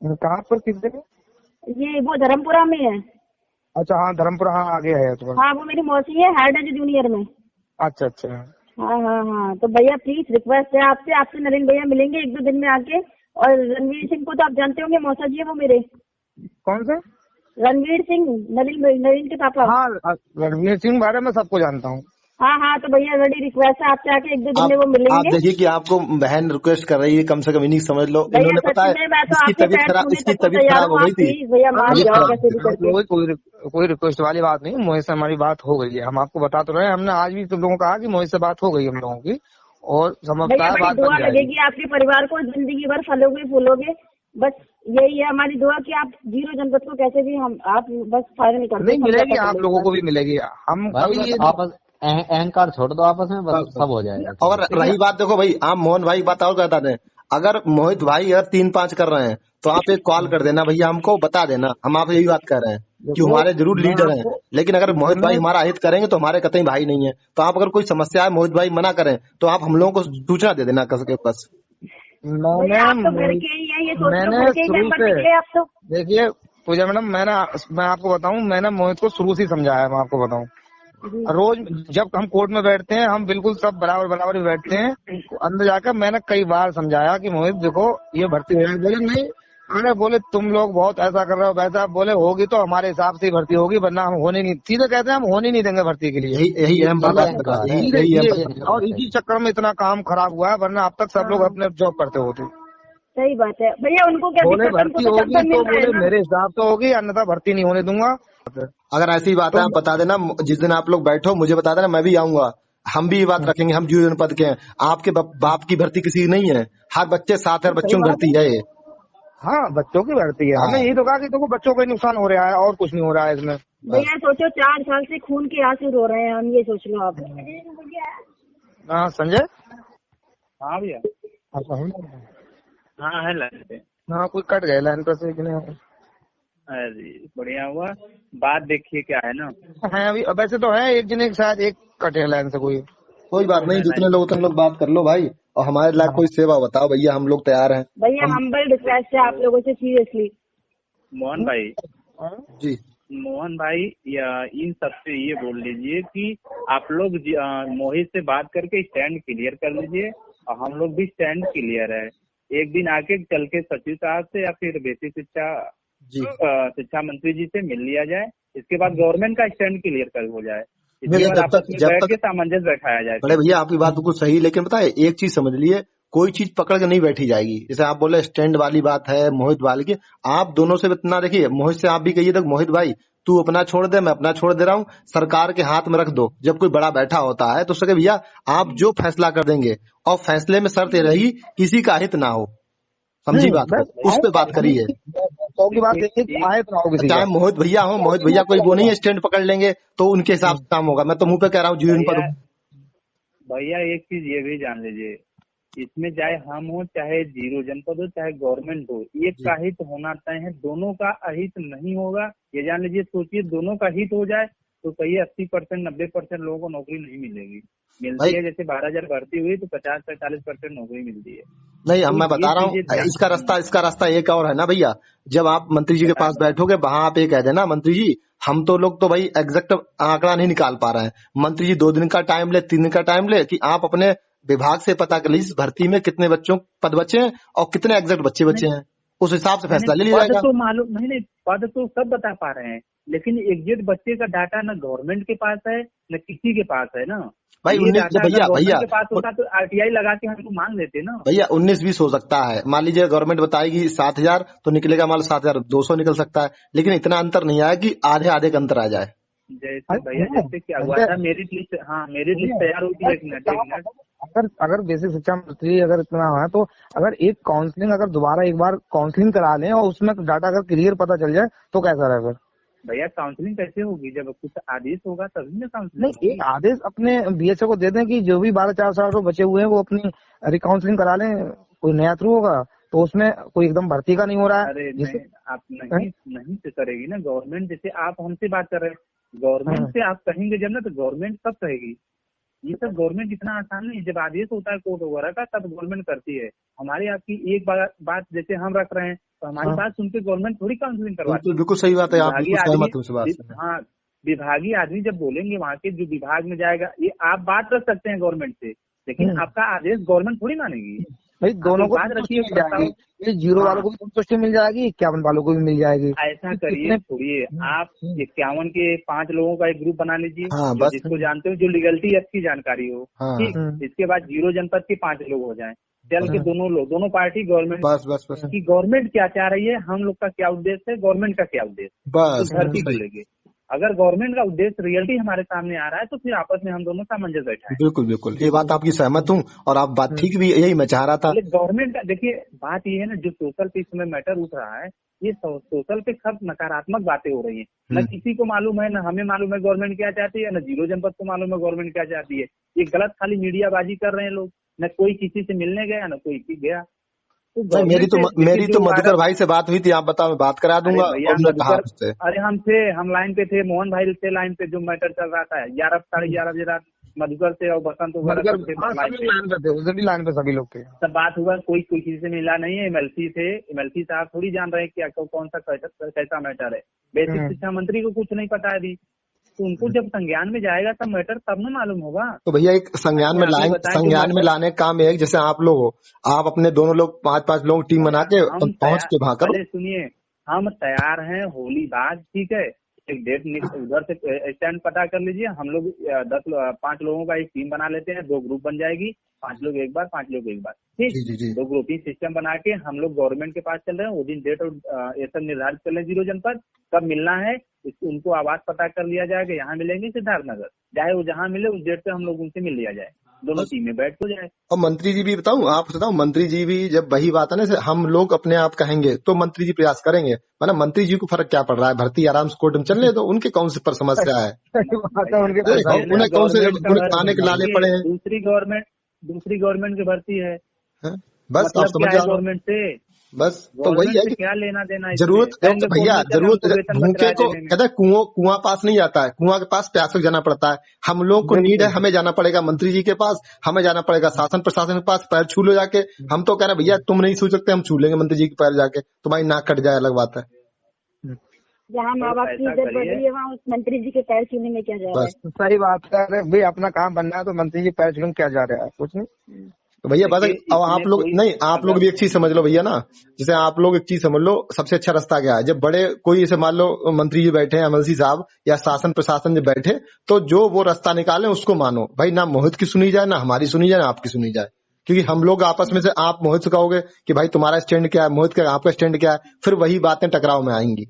कहाँ पर किस जगह? ये वो धर्मपुरा में है। अच्छा हाँ धर्मपुरा, हाँ आगे है तुम्हारा। हाँ वो मेरी मौसी है, हेड है जो जूनियर में। अच्छा अच्छा हाँ हाँ हाँ तो भैया प्लीज रिक्वेस्ट है आपसे, आपसे नलिन भैया मिलेंगे 1-2 दिन में आके। और रणवीर सिंह को तो आप जानते होंगे, मौसा जी है वो मेरे। कौन से? रणवीर सिंह, नलिन के पापा। हाँ रणवीर सिंह बारे में सबको जानता हूँ। हाँ हाँ तो भैया बड़ी रिक्वेस्ट है आपसे, आके 1-2 दिन में वो आप मिलेंगे। देखिए कि आपको बहन रिक्वेस्ट कर रही है, कम से कम इन्हीं समझ लो। भैया इन्होंने सच पता है में मैं तो इसकी आपके तबीयत पैर खराब, छूने इसकी तक को तबीयत तैयार खराब हूँ। हो आप गई थी। प्लीज भैया मान जाओ तबीयत कैसे भी आप करके। लोगों की कोई रिक्वेस्ट वाली बात नहीं, मोहित से हमारी बात हो गई है। हम आपको बता तो रहे हैं, हमने आज भी तुम लोगों को कहा कि मोहित से बात हो गई हम लोगों की और समझता भैया है बड़ी बात दुआ बन जाएगी। लगेगी आपके परिवार को, जिंदगी भर फलोगे फूलोगे। बस यही है हमारी दुआ कि आप 0 जनपद को कैसे भी हम आप बस फाइनल कर दो। नहीं मिलेगी, आप लोगों को भी मिलेगी। हम भाई अभी ये बस आपस अहंकार छोड़ दो आपस में, बस सब हो जाएगा। और रही बात, देखो भाई, आप मोहन भाई बात और कहता थे, अगर मोहित भाई अगर 3-5 कर रहे हैं तो आप एक कॉल कर देना भैया, हमको बता देना। हम आप यही बात कर रहे हैं कि देखो हमारे जरूर मैं लीडर हैं, आपको लेकिन अगर मोहित भाई सुनने हमारा हित करेंगे तो हमारे कतई भाई नहीं है। तो आप अगर कोई समस्या है, मोहित भाई मना करें तो आप हम लोगों को सूचना दे देना कर सके बस। भैया आप तो घर के ही हैं, ये सोच लो, घर के ही शुरू मेंबर से निकले आप तो। देखिए पूजा मैडम, मैं आपको बताऊं, मैंने मोहित को शुरू से ही समझाया है। मैं आपको बताऊं, जी। रोज जब हम कोर्ट में बैठते हैं, हम बिल्कुल सब बराबर बराबर ही बैठते हैं। अंदर जाकर मैंने कई बार समझाया कि मोहित देखो ये भर्ती हो जाएगी। बोले नहीं, अरे बोले तुम लोग बहुत ऐसा कर रहे हो वैसा। बोले होगी तो हमारे हिसाब से ही भर्ती होगी, वरना हम होने नहीं, सीधे कहते हैं हम होने नहीं देंगे भर्ती के लिए। यही यही अहम पर बात कर रहा है, सीधे यही अहम ये, पर बात कर रहा और इसी चक्कर में इतना काम खराब हुआ है, वरना अब तक सब लोग अपने जॉब करते होते। सही बात है भैया, उनको क्या बोले दिक्कत है, उनको भर्ती तो होगी चक्कर तो मिल रहा है बोले ना। मेरे हिसाब से होगी, अन्यथा भर्ती नहीं होने दूंगा। है। अगर ऐसी बात है तो आप बता देना, जिस दिन आप लोग बैठो मुझे बता देना, मैं भी आऊंगा। हम भी ये बात रखेंगे, हम 0 जनपद के हैं। आपके बाप की भर्ती किसी की नहीं है, हर बच्चे साथ, हर सही बच्चों की बात भर्ती है, है ये। हाँ बच्चों की भर्ती है। हमने हाँ यही तो कहा कि देखो बच्चों को ही नुकसान हो रहा है और कुछ नहीं हो रहा है इसमें। भैया सोचो 4 साल से खून के आंसू रो रहे हैं हम, ये सोच लो आप। हाँ संजय, हाँ भैया, हाँ है लाइन पे। हाँ कोई कट गए लाइन पर से कि नहीं? अरे बढ़िया हुआ। बात देखिए क्या है ना, है अभी वैसे तो है एक जने शायद एक कटे लाइन से कोई। कोई बात नहीं, जितने लोग उतने लोग बात कर लो भाई। और हमारे लायक कोई सेवा बताओ भैया, हम लोग तैयार हैं। भैया हम्बल रिक्वेस्ट है आप लोगों से, सीरियसली। मोहन भाई, जी मोहन भाई इन सबसे ये बोल लीजिए कि आप लोग मोहित से बात करके स्टैंड क्लियर कर लीजिए, और हम लोग भी स्टैंड क्लियर है। एक दिन आके चल के सचिव साहब से या फिर बेसिक शिक्षा मंत्री जी से मिल लिया जाए। इसके बाद गवर्नमेंट का स्टैंड क्लियर कर हो जाए, इसके बाद आपस में बैठ के सामंजस्य बैठाया जाए। बड़े भैया आपकी बात बिल्कुल सही, लेकिन पता है एक चीज समझ लिए, कोई चीज पकड़ के नहीं बैठी जाएगी। जैसे आप बोले स्टैंड वाली बात है मोहित वाली की, आप दोनों से इतना देखिए, मोहित से आप भी कहिए तक मोहित भाई तू अपना छोड़ दे, मैं अपना छोड़ दे रहा हूँ, सरकार के हाथ में रख दो। जब कोई बड़ा बैठा होता है तो उसके भैया आप जो फैसला कर देंगे, और फैसले में शर्त ये रहेगी किसी का हित ना हो, समझी बात को, उस पे बात करिए। की बात आए तो आओ किसी चाहे मोहित भैया हो, मोहित भैया कोई वो नहीं है स्टैंड पकड़ लेंगे तो उनके हिसाब से काम होगा। मैं तो मुंह पे कह रहा हूँ जीवन पर। भैया एक चीज ये भी जान लीजिए, इसमें चाहे हम हो, चाहे 0 जनपद हो, चाहे गवर्नमेंट हो, एक का हित होना तय है। दोनों का अहित नहीं होगा, ये जान लीजिए। सोचिए दोनों का हित हो जाए तो कहिए 80% 90% लोगों को नौकरी नहीं मिलेगी। मिलती है, जैसे 12,000 भर्ती हुई तो 50-45% नौकरी मिलती है। नहीं, अब तो मैं बता रहा हूँ इसका रास्ता एक और है ना भैया। जब आप मंत्री जी के पास बैठोगे, वहां आप ये कह देना, मंत्री जी हम तो लोग तो भाई एग्जैक्ट आंकड़ा नहीं निकाल पा रहे हैं, मंत्री जी 2 दिन का टाइम ले, 3 दिन का टाइम ले, कि आप अपने विभाग से पता कर लीजिए भर्ती में कितने बच्चों पद बचे हैं और कितने एग्जैक्ट बच्चे हैं, उस हिसाब से फैसला ले लिया जाएगा। तो मालूम नहीं, पद तो सब बता पा रहे हैं, लेकिन एग्जैक्ट बच्चे का डाटा न गवर्नमेंट के पास है न किसी के पास है ना भाई। ये 19 डाटा भैया अगर भैया गवर्नमेंट के पास होता तो आरटीआई लगा के हमको मांग लेते ना। भैया 19-20 हो सकता है। मान लीजिए गवर्नमेंट बताएगी 7,000 तो निकलेगा मान लो 7,200 निकल सकता है, लेकिन इतना अंतर नहीं आया कि आधे आधे का अंतर आ जाए। जैसे भैया जैसे क्या हुआ था मेरिट लिस्ट, हाँ मेरिट लिस्ट तैयार हुई थी, एक मिनट अगर बेसिक शिक्षा मंत्री अगर इतना है तो अगर एक काउंसलिंग अगर दोबारा एक बार काउंसलिंग करा लें और उसमें डाटा अगर क्लियर पता चल जाए तो कैसा रहेगा? भैया काउंसलिंग कैसे होगी? जब कुछ आदेश होगा तभी ना काउंसलिंग नहीं, एक आदेश अपने बीएचओ को दे दें कि जो भी 12,400 बचे हुए हैं वो अपनी रिकाउंसलिंग करा लें, कोई नया थ्रू होगा तो उसमें कोई एकदम भर्ती का नहीं हो रहा है। अरे नहीं, आप नहीं से करेगी ना गवर्नमेंट। जैसे आप हमसे बात कर रहे हैं, गवर्नमेंट से आप कहेंगे जब ना तो गवर्नमेंट तब कहेगी। ये सब गवर्नमेंट इतना आसान नहीं, जब आदेश होता है कोर्ट वगैरह का तब गवर्नमेंट करती है। हमारी आपकी एक बात जैसे हम रख रहे हैं तो हमारी बात सुन के गवर्नमेंट थोड़ी काउंसलिंग करवाती है। बिल्कुल सही बात है, आप बिल्कुल सहमत हूं इस बात से। हाँ, विभागीय आदमी जब बोलेंगे वहाँ के जो विभाग में जाएगा, ये आप बात रख सकते हैं गवर्नमेंट से, लेकिन आपका आदेश गवर्नमेंट थोड़ी मानेगी भाई। दोनों को बात रखिए, मिल जाएगी, ये जीरो वालों को भी संतुष्टि मिल जाएगी, 51 वालों को भी मिल जाएगी। ऐसा करिए, छोड़िए आप 51 के 5 लोगों का एक ग्रुप बना लीजिए, हाँ, बस जिसको जानते हो, जो लीगलिटी अच्छी जानकारी हो, ठीक। इसके बाद 0 जनपद के 5 लोग हो जाएं, चल के दोनों पार्टी गवर्नमेंट, बस की गवर्नमेंट क्या चाह रही है, हम लोग का क्या उद्देश्य है, गवर्नमेंट का क्या उद्देश्य, बस भर्ती को लेके। अगर गवर्नमेंट का उद्देश्य रियलिटी हमारे सामने आ रहा है तो फिर आपस में हम दोनों सामंजस्य बैठा है। बिल्कुल ये बात आपकी सहमत हूँ, और आप बात ठीक भी, यही मैं चाह रहा था। गवर्नमेंट देखिए बात ये है ना, जो सोशल पे इस समय मैटर उठ रहा है, ये सोशल पे सब नकारात्मक बातें हो रही है। न किसी को मालूम है, न हमें मालूम है गवर्नमेंट क्या चाहती है, न 0 जनपद को मालूम है गवर्नमेंट क्या चाहती है। ये गलत खाली मीडियाबाजी कर रहे हैं लोग, न कोई किसी से मिलने गया न कोई गया। तो मेरी तो मधुकर भाई से बात हुई थी, आप बताओ, मैं बात करा दूंगा। अरे हम लाइन पे थे, मोहन भाई थे लाइन पे, जो मैटर चल रहा था 11 साढ़े 11 बजे रात, मधुकर से और बसंत लाइन पे सभी लोग थे, सब बात हुआ। कोई किसी से मिला नहीं है। एमएलसी थे, एमएलसी साहब थोड़ी जान रहे हैं क्या कौन सा कैसा मैटर है। बेसिक शिक्षा मंत्री को कुछ नहीं पता है अभी, तो उनको जब संज्ञान में जाएगा तब मैटर तब ना मालूम होगा। तो भैया एक संज्ञान में लाने का काम है, जैसे आप लोग हो, आप अपने दोनों लोग 5-5 लोग टीम बना के पहुंच के वहां करो। सुनिए, हम तैयार हैं, होली बाद ठीक है, एक डेट उधर से स्टैंड पता कर लीजिए। हम लोग 5 लोगों का एक टीम बना लेते हैं, 2 ग्रुप बन जाएगी, 5 लोग एक बार 5 लोग एक बार, ठीक। 2 ग्रुपिंग सिस्टम बना के हम लोग गवर्नमेंट के पास चल रहे हैं। वो दिन डेट और ये सब निर्धारित कर लें, 0 जनपद कब मिलना है, उनको आवाज पता कर लिया जाएगा, यहाँ मिलेंगे सिद्धार्थ नगर, चाहे वो जहाँ मिले उस डेट पे हम लोग उनसे मिल लिया जाए, दोनों टीम में बैठ हो जाए। और मंत्री जी भी बताऊं, मंत्री जी भी जब वही बात है ना, हम लोग अपने आप कहेंगे तो मंत्री जी प्रयास करेंगे, मतलब मंत्री जी को फर्क क्या पड़ रहा है, भर्ती आराम से कोर्ट में चल रहे, तो उनके कौन से पर समस्या है, उन्हें कौन से खाने के लाने पड़े हैं। दूसरी गवर्नमेंट की भर्ती है, बस आप समझ जाओ गवर्नमेंट से, बस तो वही है कि क्या लेना देना। जरूरत भैया, जरूरत भूखे को कहते हैं कुआं पास नहीं जाता है, कुआं के पास प्यासे जाना पड़ता है। हम लोग को नीड है, हमें जाना पड़ेगा मंत्री जी के पास, हमें जाना पड़ेगा शासन प्रशासन के पास, पैर छू लो जाके। हम तो कह रहे हैं भैया तुम नहीं छू सकते, हम छू लेंगे मंत्री जी के पैर जाके, तुम्हारी नाक कट जाए, अलग बात है। जहाँ माँ बाप की इज्जत बढ़ रही है वहाँ उस मंत्री जी के पैर छूने में क्या जा रहा है। सही बात कर रहे भाई, अपना काम बनना है तो मंत्री जी पैर छूने में क्या जा रहा है, कुछ नहीं। तो भैया बस अब आप लोग नहीं, आप लोग भी एक चीज समझ लो भैया ना, जैसे आप लोग एक चीज समझ लो, सबसे अच्छा रास्ता क्या है, जब बड़े कोई ऐसे मान लो मंत्री जी बैठे हैं, एमएलसी साहब या शासन प्रशासन जब बैठे, तो जो वो रास्ता निकाले उसको मानो भाई, ना मोहित की सुनी जाए, ना हमारी सुनी जाए, ना आपकी सुनी जाए। क्योंकि हम लोग आपस में से, आप मोहित से कहोगे कि भाई तुम्हारा स्टैंड क्या है, मोहित का आपका स्टैंड क्या है, फिर वही बातें टकराव में आएंगी।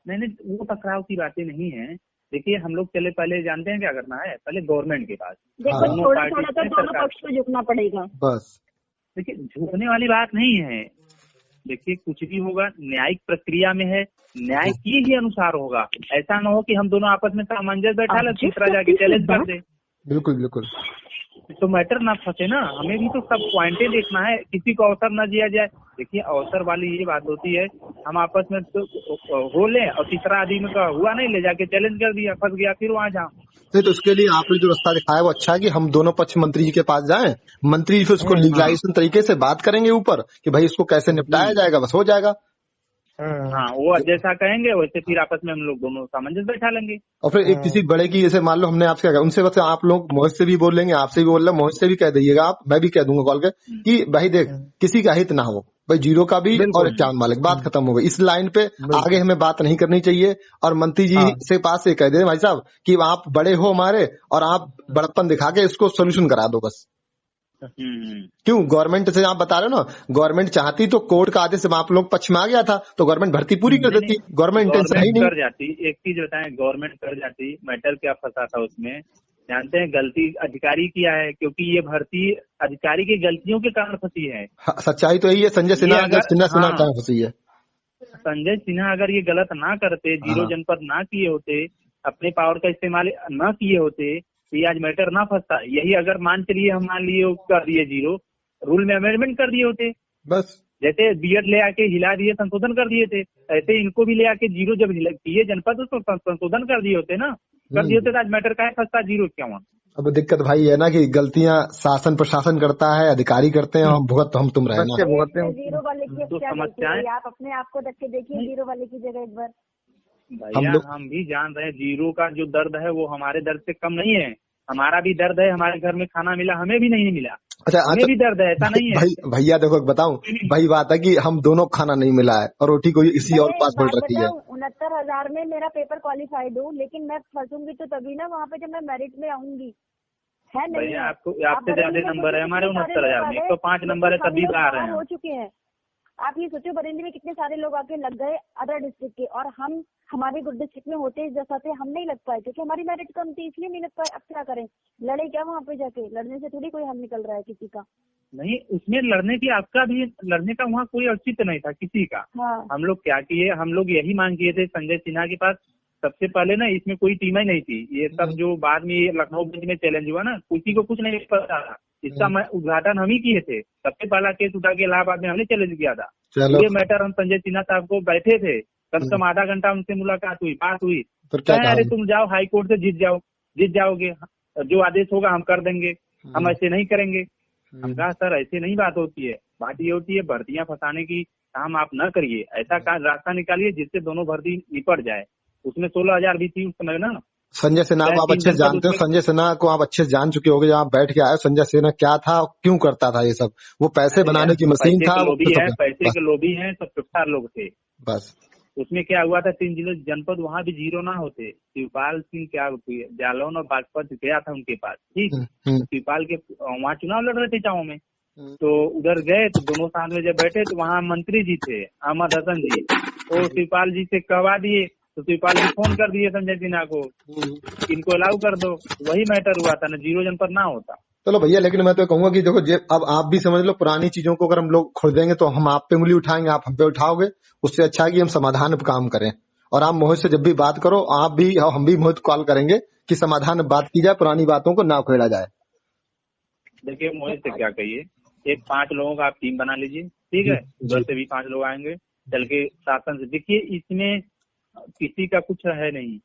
नहीं, वो टकराव की बातें नहीं है। देखिए हम लोग चले, पहले जानते हैं क्या करना है, पहले गवर्नमेंट के पास देखो, थोड़ा थोड़ा तो दोनों पक्ष को झुकना पड़ेगा। बस देखिए झुकने वाली बात नहीं है। देखिए कुछ भी होगा न्यायिक प्रक्रिया में है, न्याय के ही अनुसार होगा। ऐसा ना हो कि हम दोनों आपस में सामंजस्य बैठा ले, दूसरा जाके चैलेंज कर दे। बिल्कुल तो मैटर ना फंसे ना, हमें भी तो सब पॉइंटे देखना है, किसी को अवसर ना दिया जाए। देखिए अवसर वाली ये बात होती है, हम आपस में तो हो ले और तीसरा आदमी का हुआ नहीं, ले जाके चैलेंज कर दिया, फंस गया, फिर वहाँ जाओ। नहीं तो उसके लिए आपने जो रास्ता दिखाया वो अच्छा है कि हम दोनों पक्ष मंत्री जी के पास जाएं, मंत्री जी फिर उसको लीगलाइजेशन तरीके से बात करेंगे ऊपर कि भाई इसको कैसे निपटाया जाएगा, बस हो जाएगा। हाँ, वो जैसा कहेंगे वैसे फिर आपस में हम लोग दोनों सामंजस्य बैठा लेंगे। और फिर एक किसी बड़े की, जैसे मान लो हमने आपसे कहा, उनसे बस आप लोग मोहित से भी बोल लेंगे, आपसे भी बोल रहे, मोहित से भी कह दीजिएगा आप, मैं भी कह दूंगा कॉल के कि भाई देख किसी का हित ना हो भाई, जीरो का भी और 51 वाले, बात खत्म हो गई। इस लाइन पे आगे हमें बात नहीं करनी चाहिए। और मंत्री जी से पास से कह दे भाई साहब कि आप बड़े हो हमारे, और आप बड़प्पन दिखा के इसको सोल्यूशन करा दो बस। क्यों गवर्नमेंट से आप बता रहे हो ना, गवर्नमेंट चाहती तो कोर्ट का आदेश आप लोग पक्ष में आ गया था तो गवर्नमेंट भर्ती पूरी कर देती। गवर्नमेंट टेंशन ही नहीं कर जाती। एक चीज बताएं, गवर्नमेंट कर जाती, मैटर क्या फंसा था उसमें जानते हैं? गलती अधिकारी किया है, क्योंकि ये भर्ती अधिकारी की गलतियों के कारण फंसी है। सच्चाई तो यही है। संजय सिन्हा क्या फंसी है? संजय सिन्हा अगर ये गलत ना करते, जीरो जनपद ना किए होते, अपने पावर का इस्तेमाल ना किए होते, तो ये आज मैटर ना फंसता। यही अगर मान चलिए हम मान लिए कर दिए जीरो, रूल में अमेंडमेंट कर दिए होते, बस जैसे बीएड ले आके हिला दिए, संशोधन कर दिए थे, ऐसे इनको भी ले आके जीरो जब किए जनपद तो संशोधन कर दिए होते ना, कर दिए होते तो आज मैटर का फंसता, जीरो क्यों हुआ? अब दिक्कत भाई है ना कि गलतियां शासन प्रशासन करता है, अधिकारी करते हैं, हम भुगत हम तुम रहे ना। जीरो वाले की तो समस्याएं आप अपने आप को रख के देखिए, जीरो वाले की जगह एक बार। भैया हम भी जान रहे हैं जीरो का जो दर्द है वो हमारे दर्द से कम नहीं है। हमारा भी दर्द है, हमारे घर में खाना मिला, हमें भी नहीं मिला। अच्छा, हमें भी दर्द है, ऐसा नहीं है भैया देखो बताऊं, वही बात है कि हम दोनों खाना नहीं मिला है और रोटी कोई इसी और पास बढ़ रखी है। 69,000 में मेरा पेपर क्वालिफाइड हूँ, लेकिन मैं फंसूंगी तो तभी ना वहाँ पे जब मैं मेरिट में आऊंगी, है नहीं? भैया आपसे ज्यादा नंबर है हमारे 69,000 में, 105 नंबर है तभी आ रहे हैं, हो चुके हैं। आप ये सोचो बरेली में कितने सारे लोग आके लग गए अदर डिस्ट्रिक्ट के, और हम हमारे डिस्ट्रिक्ट में होते जैसा थे हम नहीं लग पाए क्योंकि हमारी मेरिट कम थी, इसलिए नहीं लग पाए। अब क्या करें, लड़े क्या वहाँ पे जाके? लड़ने से थोड़ी कोई हल निकल रहा है किसी का। नहीं, उसमें लड़ने की आपका भी लड़ने का वहाँ कोई औचित्य नहीं था किसी का। हाँ। हम लोग क्या किए, हम लोग यही मांग किए थे संजय सिन्हा के पास सबसे पहले ना, इसमें कोई टीम ही नहीं थी। ये सब जो बाद में लखनऊ बेंच में चैलेंज हुआ ना, किसी को कुछ नहीं पता था। इसका उद्घाटन हम ही किए थे, सबसे पहला केस उठा के इलाहाबाद में हमने चैलेंज किया था। ये मैटर हम संजय सिन्हा साहब को बैठे थे, कम से कम आधा घंटा उनसे मुलाकात हुई, बात हुई। अरे तुम जाओ हाई कोर्ट से जीत जाओगे, जो आदेश होगा हम कर देंगे, हम ऐसे नहीं करेंगे। हम कहा सर ऐसे नहीं बात होती है, बात ये होती है भर्तियां फंसाने की काम आप न करिए, ऐसा रास्ता निकालिए जिससे दोनों भर्ती निपट जाए। उसमें 16,000 भी थी उस समय ना। संजय सिन्हा को आप अच्छे से जानते हो, संजय सिन्हा को आप अच्छे से जान चुके होंगे, जब आप बैठ के आए संजय सिन्हा क्या था, क्यों करता था ये सब? वो पैसे बनाने की मशीन था, पैसे के लोभी है, सब चुपचार लोग थे बस। उसमें क्या हुआ था, 3 जिले जनपद वहाँ भी जीरो ना होते, शिवपाल सिंह क्या जालौन और बागपत गया था उनके पास, ठीक। शिवपाल के वहाँ चुनाव लड़ रहे थे चाओ में, तो उधर गए तो दोनों साथ में जब बैठे तो वहाँ मंत्री जी थे अहमद हसन जी, वो शिवपाल जी से कहवा दिए, तो शिवपाल जी फोन कर दिए संजय सिन्हा को, इनको अलाउ कर दो। वही मैटर हुआ था ना, जीरो जनपद ना होता। चलो भैया, लेकिन मैं तो कहूंगा कि देखो अब आप भी समझ लो, पुरानी चीजों को अगर हम लोग खोल देंगे तो हम आप पे उंगली उठाएंगे, आप हम पे उठाओगे। उससे अच्छा है कि हम समाधान पे काम करें। और आप मोहित से जब भी बात करो, आप भी हम भी मोहित कॉल करेंगे कि समाधान बात की जाए, पुरानी बातों को ना उखेड़ा जाए। देखिए मोहित से क्या कहिए, एक 5 लोगों का आप टीम बना लीजिए, ठीक है, उधर से भी 5 लोग आएंगे, चल के शासन से। देखिए इसमें किसी का कुछ है नहीं,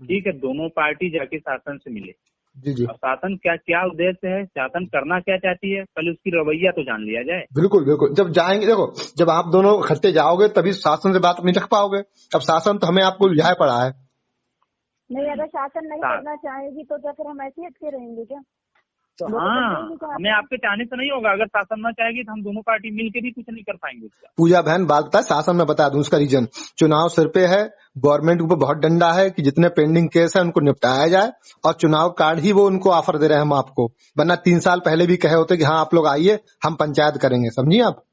ठीक है, दोनों पार्टी जाके शासन से मिले। जी। और शासन क्या उद्देश्य है, शासन करना क्या चाहती है, पहले उसकी रवैया तो जान लिया जाए। बिल्कुल बिल्कुल, जब जाएंगे, देखो जब आप दोनों इकट्ठे जाओगे तभी शासन से बात नहीं रख पाओगे। अब शासन तो हमें आपको यहाँ पड़ा है नहीं, अगर शासन नहीं करना चाहेगी तो फिर हम ऐसे ही अटके रहेंगे क्या? तो हाँ, हमें आपके चाहने से नहीं होगा, अगर शासन न चाहेगी तो हम दोनों पार्टी मिलके भी कुछ नहीं कर पाएंगे उसका। पूजा बहन बात है, शासन में बता दूं उसका रीजन, चुनाव सिर पे है, गवर्नमेंट के ऊपर बहुत डंडा है कि जितने पेंडिंग केस है उनको निपटाया जाए, और चुनाव कार्ड ही वो उनको ऑफर दे रहे हैं हम आपको, वरना 3 साल पहले भी कहे होते कि हाँ आप लोग आइए हम पंचायत करेंगे। समझिए आप,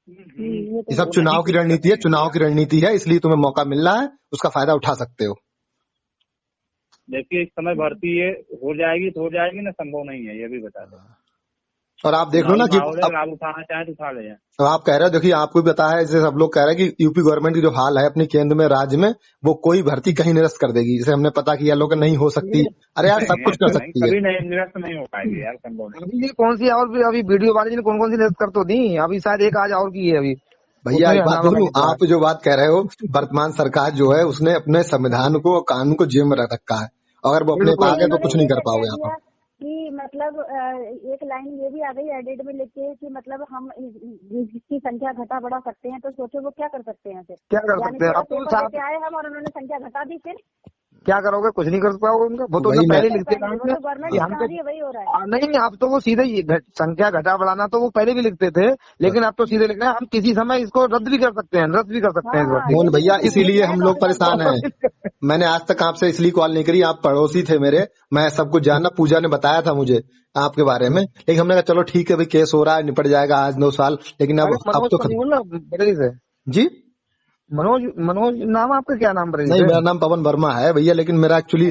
ये सब चुनाव की रणनीति है, चुनाव की रणनीति है, इसलिए तुम्हें मौका मिल रहा है, उसका फायदा उठा सकते हो। देखिए इस समय भर्ती ये हो जाएगी तो हो जाएगी ना, संभव नहीं है, ये भी बता दें। और आप देख लो ना कि लाभ उठाना चाहे तो उठा ले। तो आप कह रहे हो, देखिए आपको भी पता है, जैसे सब लोग कह रहे हैं कि यूपी गवर्नमेंट की जो हाल है अपनी केंद्र में, राज्य में, वो कोई भर्ती कहीं निरस्त कर देगी। जैसे हमने पता किया लोग नहीं हो सकती, अरे यार सब कुछ कर सकती है, कभी निरस्त नहीं हो पाएगी यार, संभव नहीं। अभी कौन सी और भी अभी वीडियो वाले ने कौन सी निरस्त कर तो दी, अभी शायद एक आज और की है अभी। भैया एक बात बोलूं, आप जो बात कह रहे हो, वर्तमान सरकार जो है उसने अपने संविधान को, कानून को जेब में रख रखा है, अगर वो अपने पास है तो कुछ नहीं कर पाओगे आप। कि मतलब एक लाइन ये भी आ गई एडिट में लिख के कि मतलब हम इसकी संख्या घटा बढ़ा सकते हैं, तो सोचो वो क्या कर सकते हैं फिर। क्या कर यानी सकते हैं? पूरा अब तो पेपर साहब लेके आए हम और उन्होंने संख्या घटा दी, फिर क्या करोगे? कुछ नहीं कर पाओगे उनका। वो तो वही ना मैं पहले लिखते वो तो गवर्नमेंट कि बता हमको रही है, वही हो रहा है। नहीं, अब तो वो सीधे ही संख्या घटा बढ़ाना तो वो पहले भी लिखते थे, लेकिन अब तो सीधे लिख रहे हैं हम किसी समय इसको रद्द भी कर सकते हैं, रद्द भी कर सकते हैं इस हाँ, भर्ती मोहन ये भी भैया, लिखते हैं, इसीलिए मैं हम कॉल लोग कर परेशान दूंगा। हैं। मैंने आज तक आपसे इसलिए कॉल नहीं करी, आप पड़ोसी थे मेरे, मैं सब कुछ जानना, पूजा ने बताया था मुझे आपके बारे में, लेकिन हमने कहा चलो ठीक है भाई, केस हो रहा है, निपट जाएगा आज 9 साल, लेकिन अरे अब मनोज तो को नहीं बोलना बरेली से? जी मनोज, मनोज नाम आपका? क्या नाम बरेली नहीं, से? मेरा नाम पवन वर्मा है भैया, लेकिन मेरा एक्चुअली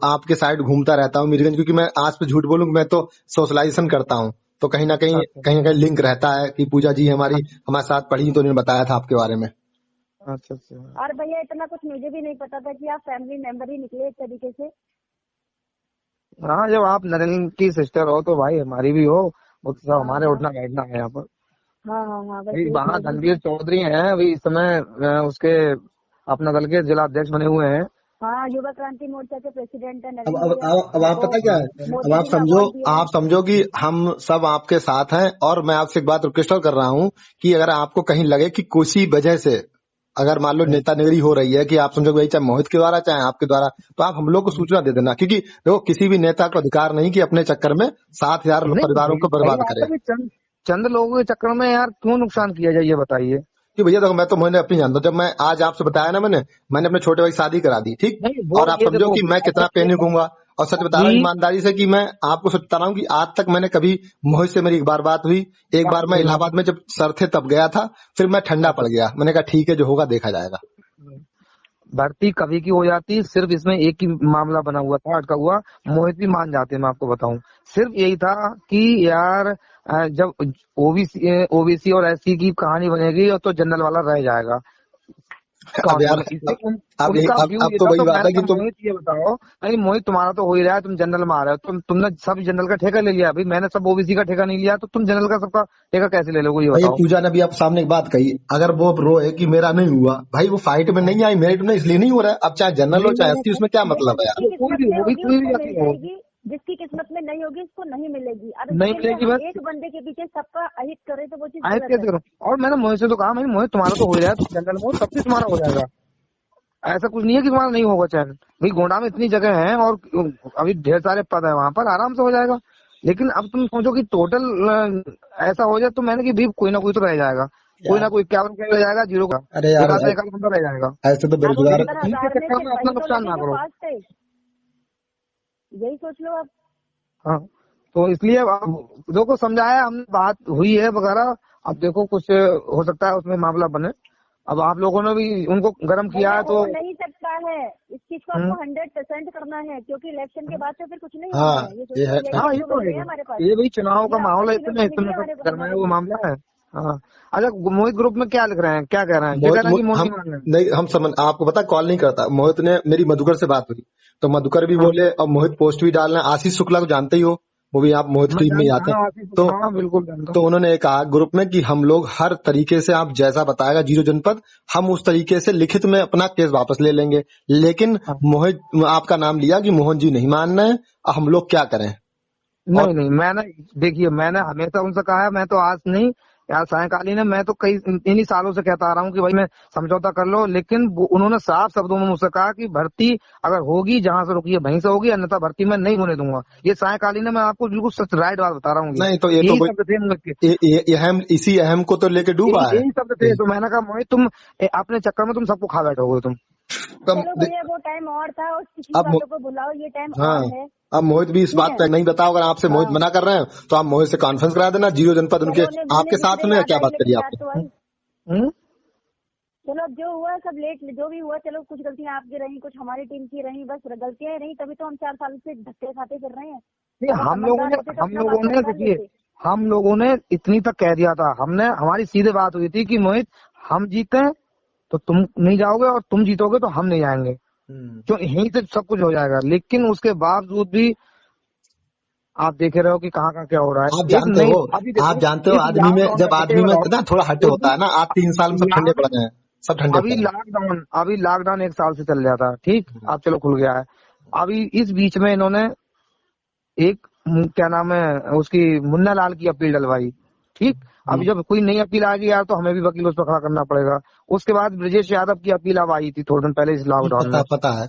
आपके साइड घूमता रहता हूँ मीरगंज, क्योंकि मैं आज पे झूठ बोलूं, मैं तो सोशलाइजेशन करता हूँ, तो कहीं ना कहीं अच्छा कहीं ना कहीं लिंक रहता है कि पूजा जी हमारी हमारे साथ पढ़ी, तो उन्होंने बताया था आपके बारे में। अच्छा अच्छा। और भैया इतना कुछ मुझे भी नहीं पता था कि आप फैमिली मेंबर ही निकले एक तरीके से। हाँ, जब आप नरेंद्र की सिस्टर हो तो भाई हमारी भी हो, वो तो सब हाँ हमारे हाँ उठना बैठना है यहाँ पर। हाँ हाँ हाँ, बस भाई यही वहाँ समझ लीजिए। धनवीर चौधरी हैं अभी इस समय उसके अपना दल के जिला अध्यक्ष बने हुए हैं। हाँ, युवा क्रांति मोर्चा के प्रेसिडेंट है अब नरेंद्र अब भैया। अब अब आप उनको पता क्या है, अब मोदी आप जी ने समझो अवार्ड दिया है। आप समझो कि हम सब आपके साथ हैं, और मैं आपसे एक बात रिक्वेस्ट कर रहा हूँ कि अगर आपको कहीं लगे कि किसी वजह से अगर मान लो नेतागिरी हो रही है, कि आप समझो भाई चाहे मोहित के द्वारा चाहे आपके द्वारा, तो आप हम लोग को सूचना दे देना, क्योंकि देखो किसी भी नेता को अधिकार नहीं कि अपने चक्कर में 7,000 नहीं परिवारों को सही बर्बाद बात करे। है, चंद लोगों के चक्कर में यार क्यों नुकसान किया जाए, ये बताइए। कि भैया देखो, मैं तो मैंने अपनी जानता हूँ, जब मैं आज आपसे बताया ना, मैंने अपने छोटे भाई की शादी करा दी, ठीक, नहीं वो और आप ये समझो देखो कि मैं कितना अच्छा पेन घूंगा, और सच बता रहा हूँ जी, ईमानदारी से कि मैं आपको सच बता रहा हूँ कि आज तक मैंने कभी मोहित से मेरी एक बार बात हुई, एक बार मैं इलाहाबाद में जब सर थे तब गया था, फिर मैं ठंडा पड़ गया, मैंने कहा ठीक है जो होगा देखा जाएगा। भर्ती कभी की हो जाती, सिर्फ इसमें एक ही मामला बना हुआ था, अटका हुआ। मोहित भी मान जाते, मैं आपको बताऊं, सिर्फ यही था कि यार जब ओबीसी और एससी की कहानी बनेगी तो जनरल वाला रह जाएगा। अब यार अब यही उनका व्यू अब ये तो था, वही तो बात मैंने है कि कहा तुम मोहित ये बताओ, नहीं मोहित तुम्हारा तो हो ही रहा है, तुम जनरल में आ रहे हो, तुमने सब जनरल का ठेका ले लिया, भाई मैंने सब ओबीसी का ठेका नहीं लिया, तो तुम जनरल का सबका ठेका कैसे ले लोगे, ये भाई, बताओ। पूजा ने भी आप सामने एक बात कही, अगर वो रोए कि मेरा नहीं हुआ, भाई वो फाइट में नहीं आई, मेरिट में इसलिए नहीं हो रहा है, अब चाहे जनरल हो नहीं चाहे नहीं एससी, उसमें क्या देखो, मतलब है यार। जिसकी कोई किस्मत भी में होगी, होगी कोई भी उसको मिल जाति हो, जाएगी, जिसकी किस्मत में नहीं होगी उसको नहीं मिलेगी। अब नहीं इसके लिए मिलेगी हम बस। एक बंदे के पीछे सबका अहित करें तो वो चीज आयत गलत कैसे है। करो, और मैंने मोहित से तो कहा, भाई मोहित तुम्हारा तो हो ही रहा है, तुम जनरल में हो, सब कुछ तुम्हारा हो जाएगा, ऐसा कुछ नहीं है कि तुम्हारा नहीं होगा चैन। भाई गोंडा में इतनी जगह है और अभी ढेर सारे पद है वहां पर, आराम से हो जाएगा। लेकिन अब तुम सोचो कि टोटल ऐसा हो जाए, तो मैंने कि भी कोई ना कोई तो रह जाएगा, कोई ना कोई 51 का रह जाएगा, 0 का अरे यार एक आध बंदा रह जाएगा। ऐसे तो अब बेरोजगार, 70,000 में चक्कर से में अपना वही तो नुकसान ना लगे जो करो। पास थे, यही सोच लो आप। हाँ, तो इसलिए अब देखो समझाया हमने, बात हुई है वगैरह, अब देखो कुछ हो सकता है उसमें मामला बने। अब आप लोगों ने भी उनको गर्म किया भैया है तो हो नहीं सकता है, इस चीज को आपको 100% करना है, क्योंकि इलेक्शन के बाद तो फिर कुछ नहीं होना हाँ है। ये ये है। यही हाँ ये तो तो बन है, गया हमारे पास, ये भाई चुनाव का ये माहौल है, अपॉर्चुनिटी इतने मिली है गर्माया हुआ हमारे मामला है। हाँ, अच्छा मोहित ग्रुप में क्या लिख रहे हैं, क्या कह रहे हैं, ये कह रहे हैं कि मोदी हम मान रहे हैं। नहीं, हम समझ, आपको पता कॉल नहीं करता मोहित ने, मेरी मधुकर से बात हुई तो मधुकर भी हाँ, बोले, और मोहित पोस्ट भी डाल रहे हैं, आशीष शुक्ला को जानते ही हो, वो भी आप मोहित मैं टीम में ही जानता आते हैं, हूँ आशीष, तो हाँ बिल्कुल जानता तो हूँ। उन्होंने कहा ग्रुप में कि हम लोग हर तरीके से, आप जैसा बताएगा 0 जनपद, हम उस तरीके से लिखित में अपना केस वापस ले लेंगे, लेकिन हाँ, मोहित आपका नाम लिया कि मोहन जी नहीं मान रहे हैं, हम लोग क्या करें। और नहीं नहीं, मैंने देखिए मैंने हमेशा उनसे कहा है, मैं तो आज नहीं यार सायकालीन है, मैं तो कई इन्हीं सालों से कहता आ रहा हूँ कि भाई मैं समझौता कर लो, लेकिन उन्होंने साफ शब्दों में मुझसे कहा कि भर्ती अगर होगी जहां से रुकी है वहीं से होगी, अन्यथा भर्ती मैं नहीं होने दूंगा। ये सायकालीन है, मैं आपको बिल्कुल सच राइट बात बता रहा हूँ, नहीं तो ये तो यही शब्द थे मुझे, अहम, इसी अहम को तो लेके डूबा है। यही शब्द थे। तो मैंने कहा मोहित तुम अपने चक्कर में तुम सबको खा बैठोगे तुम। चलो भैया वो टाइम और था, उस पिछली अब बातों को भुलाओ, ये टाइम हाँ, और है। अब मोहित भी इस ठीक बात है, पे नहीं बताओ, अगर आपसे मोहित हाँ, मना कर रहे हैं तो आप मोहित से कॉन्फ्रेंस करा देना, 0 जनपद उनके चलो उन्हें आपके साथ दूसरे में, याद क्या आई, बात करिए लेकिन याद आपने। तो आई। हम्म? चलो अब जो हुआ सब लेट, जो भी हुआ, चलो कुछ गलतियां आपकी रही, कुछ हमारी टीम की रही, बस गलतियां रही, तभी तो हम 4 साल से धक्के खाते फिर रहे हैं। नहीं, अगर हम लोगों समझदार होते तो अपना बात ने निकाल देखिए, लेते। हम लोगों ने इतनी तक कह दिया था, हमारी सीधे बात हुई थी कि मोहित हम जीते हैं तो तुम नहीं जाओगे, और तुम जीतोगे तो हम नहीं जाएंगे, तो यहीं से सब कुछ हो जाएगा। लेकिन उसके बावजूद भी आप देख रहे हो कि कहाँ क्या हो रहा है। आप जानते हो, अभी देखो आप जानते हो इस आदमी में, लॉकडाउन जब का आदमी में बताओ, ना थोड़ा हट होता है ना, आज 3 साल में सब ठंडे पड़ गए हैं, सब ठंडे पड़ गए अभी लॉकडाउन 1 साल से चल रहा था, ठीक, अब चलो खुल गया है। अभी इस बीच में इन्होंने एक क्या नाम है उसकी, मुन्ना लाल की अपील डलवाई। ठीक, अब जब कोई नई अपील आ गई यार तो हमें भी वकील उस पर खड़ा करना पड़ेगा। उसके बाद ब्रजेश यादव की अपील अब आई थी थोड़े दिन पहले इस लॉकडाउन में। पता है।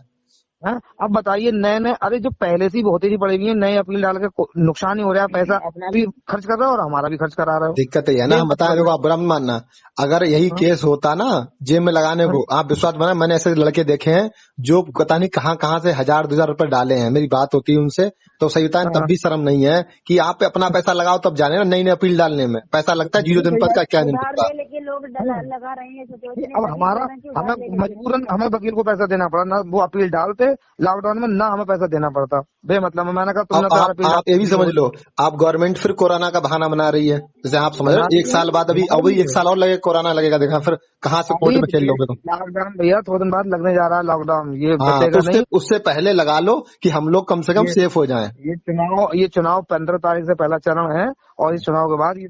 हाँ, अब बताइए नए नए, अरे जो पहले से ही बहुत ही पड़ी हुई है, नए अपील डाल के नुकसान ही हो रहा है, पैसा अपना भी खर्च कर रहा है और हमारा भी खर्च करा रहे हो। दिक्कत ये है ना, हम बताएं, देखो आप बुरा मत मानना, अगर यही केस होता ना जेब में लगाने को, आप विश्वास माना, मैंने ऐसे लड़के देखे हैं जो पता नहीं कहाँ से 1000-2000 रुपए डाले हैं, मेरी बात होती है उनसे तो सही होता है, तब भी शर्म नहीं है कि आप अपना पैसा लगाओ तब जाने ना, नई नई अपील डालने में पैसा लगता है 0 दिन पर का क्या दिन उधार का। दे लेके लोग लगा रहे हैं, अब हमारा हमें मजबूरन हमें वकील को पैसा देना पड़ा ना, वो अपील डालते लॉकडाउन में ना हमें पैसा देना पड़ता बेमतलब में। मैंने कहा तुमने आप ये भी समझ लो, आप गवर्नमेंट फिर कोरोना का बहाना बना रही है, जैसे आप समझ रहे हो 1 साल बाद अभी 1 साल और लगे कोरोना लगेगा, देखा फिर कहाँ से कोर्ट में खेल लोगे तुम। लॉकडाउन भैया थोड़े दिन बाद लगने जा रहा है लॉकडाउन, ये हाँ, बचेगा तो नहीं। उससे पहले लगा लो कि हम लोग कम से कम सेफ हो जाएं। ये चुनाव 15 तारीख से पहला चरण है और इस चुनाव के बाद ये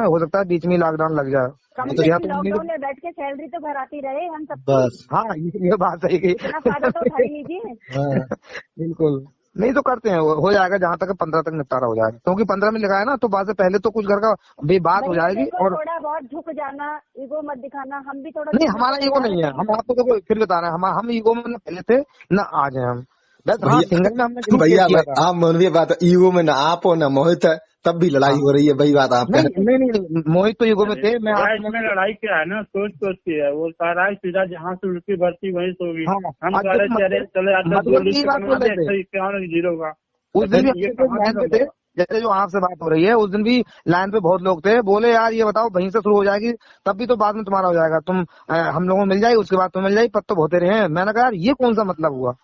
हो सकता है बीच में लॉकडाउन लग जाए। कम से कम लॉकडाउन में बैठ के सैलरी तो घर आती रहे हम सब बस। हाँ, ये बात सही कही। फायदा तो उठा ही लीजिए। बिल्कुल नहीं तो करते हैं, हो जाएगा जहाँ तक 15 तक निपटारा हो जाएगा, क्योंकि 15 में लिखा है ना, तो बाद से पहले तो कुछ घर का बात हो जाएगी। और थोड़ा बहुत झुक जाना, ईगो मत दिखाना, हम भी थोड़ा नहीं, हमारा ईगो नहीं है, हम आपको देखो फिर बता रहे हैं, हम ईगो में न पहले थे न आज हैं हम। बस हाँ, सिंगल में हमने भैया आप मानवीय बात, ईगो में ना आप हो ना मोहित है, तब भी लड़ाई हो रही है, वही बात आप नहीं मोहित तो ईगो में थे। मैं इसमें लड़ाई क्या है ना, सोच की है, वो कह रहा है सीधा जहाँ से उसकी भर्ती वहीं से होगी। हाँ, हम कह रहे चले जीरो का। उस दिन भी लाइन पे थे, जैसे जो आपसे बात हो रही है, उस दिन भी लाइन पे बहुत लोग थे, बोले यार ये बताओ वहीं से शुरू हो जाएगी तब भी तो बाद में तुम्हारा हो जाएगा, तुम हम लोगों को मिल जाएगी उसके बाद तुम्हें मिल जाएगी, पद तो बहुत रहे हैं। मैंने कहा यार ये कौन सा मतलब हुआ।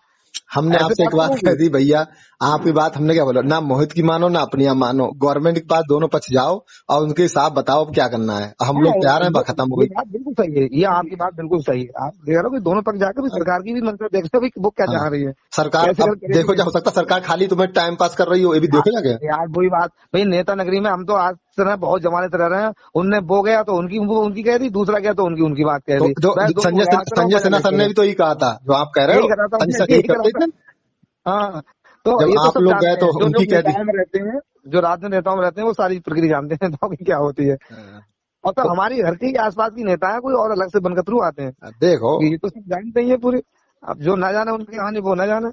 हमने आपसे एक बात कह दी भैया, आपकी बात हमने क्या बोला, ना मोहित की मानो ना अपनी मानो, गवर्नमेंट के पास दोनों पक्ष जाओ और उनके हिसाब बताओ अब क्या करना है, हम लोग तैयार हैं, खत्म हो गई। बात बिल्कुल सही है, ये आपकी बात बिल्कुल सही है। आप देख रहे हो कि दोनों पक्ष जाकर भी सरकार की भी मंशा देख रहे हो वो क्या चाह रही है। सरकार अब देखो, क्या हो सकता है सरकार खाली तुम्हें टाइम पास कर रही हो, ये भी देखो ना। यार वही बात भाई, नेता नगरी में हम तो आज से बहुत जमाने से रह रहे हैं, उनने वो गया तो उनकी कह दी, दूसरा गया तो उनकी बात कह दी। संजय सिन्हा सर ने भी तो यही कहा था जो आप कह रहे हो। हाँ, तो जब ये तो आप लोग गए तो उनकी कह दी, रहते हैं जो राजनीतिक नेताओं में रहते हैं वो सारी प्रक्रिया जानते हैं तो क्या होती है। और तो हमारी घर के आसपास की नेता है, कोई और अलग से बनकर थ्रू आते हैं, देखो ये तो सब जानते ही है पूरी। अब जो ना जाने उनकी कहानी वो ना जाने।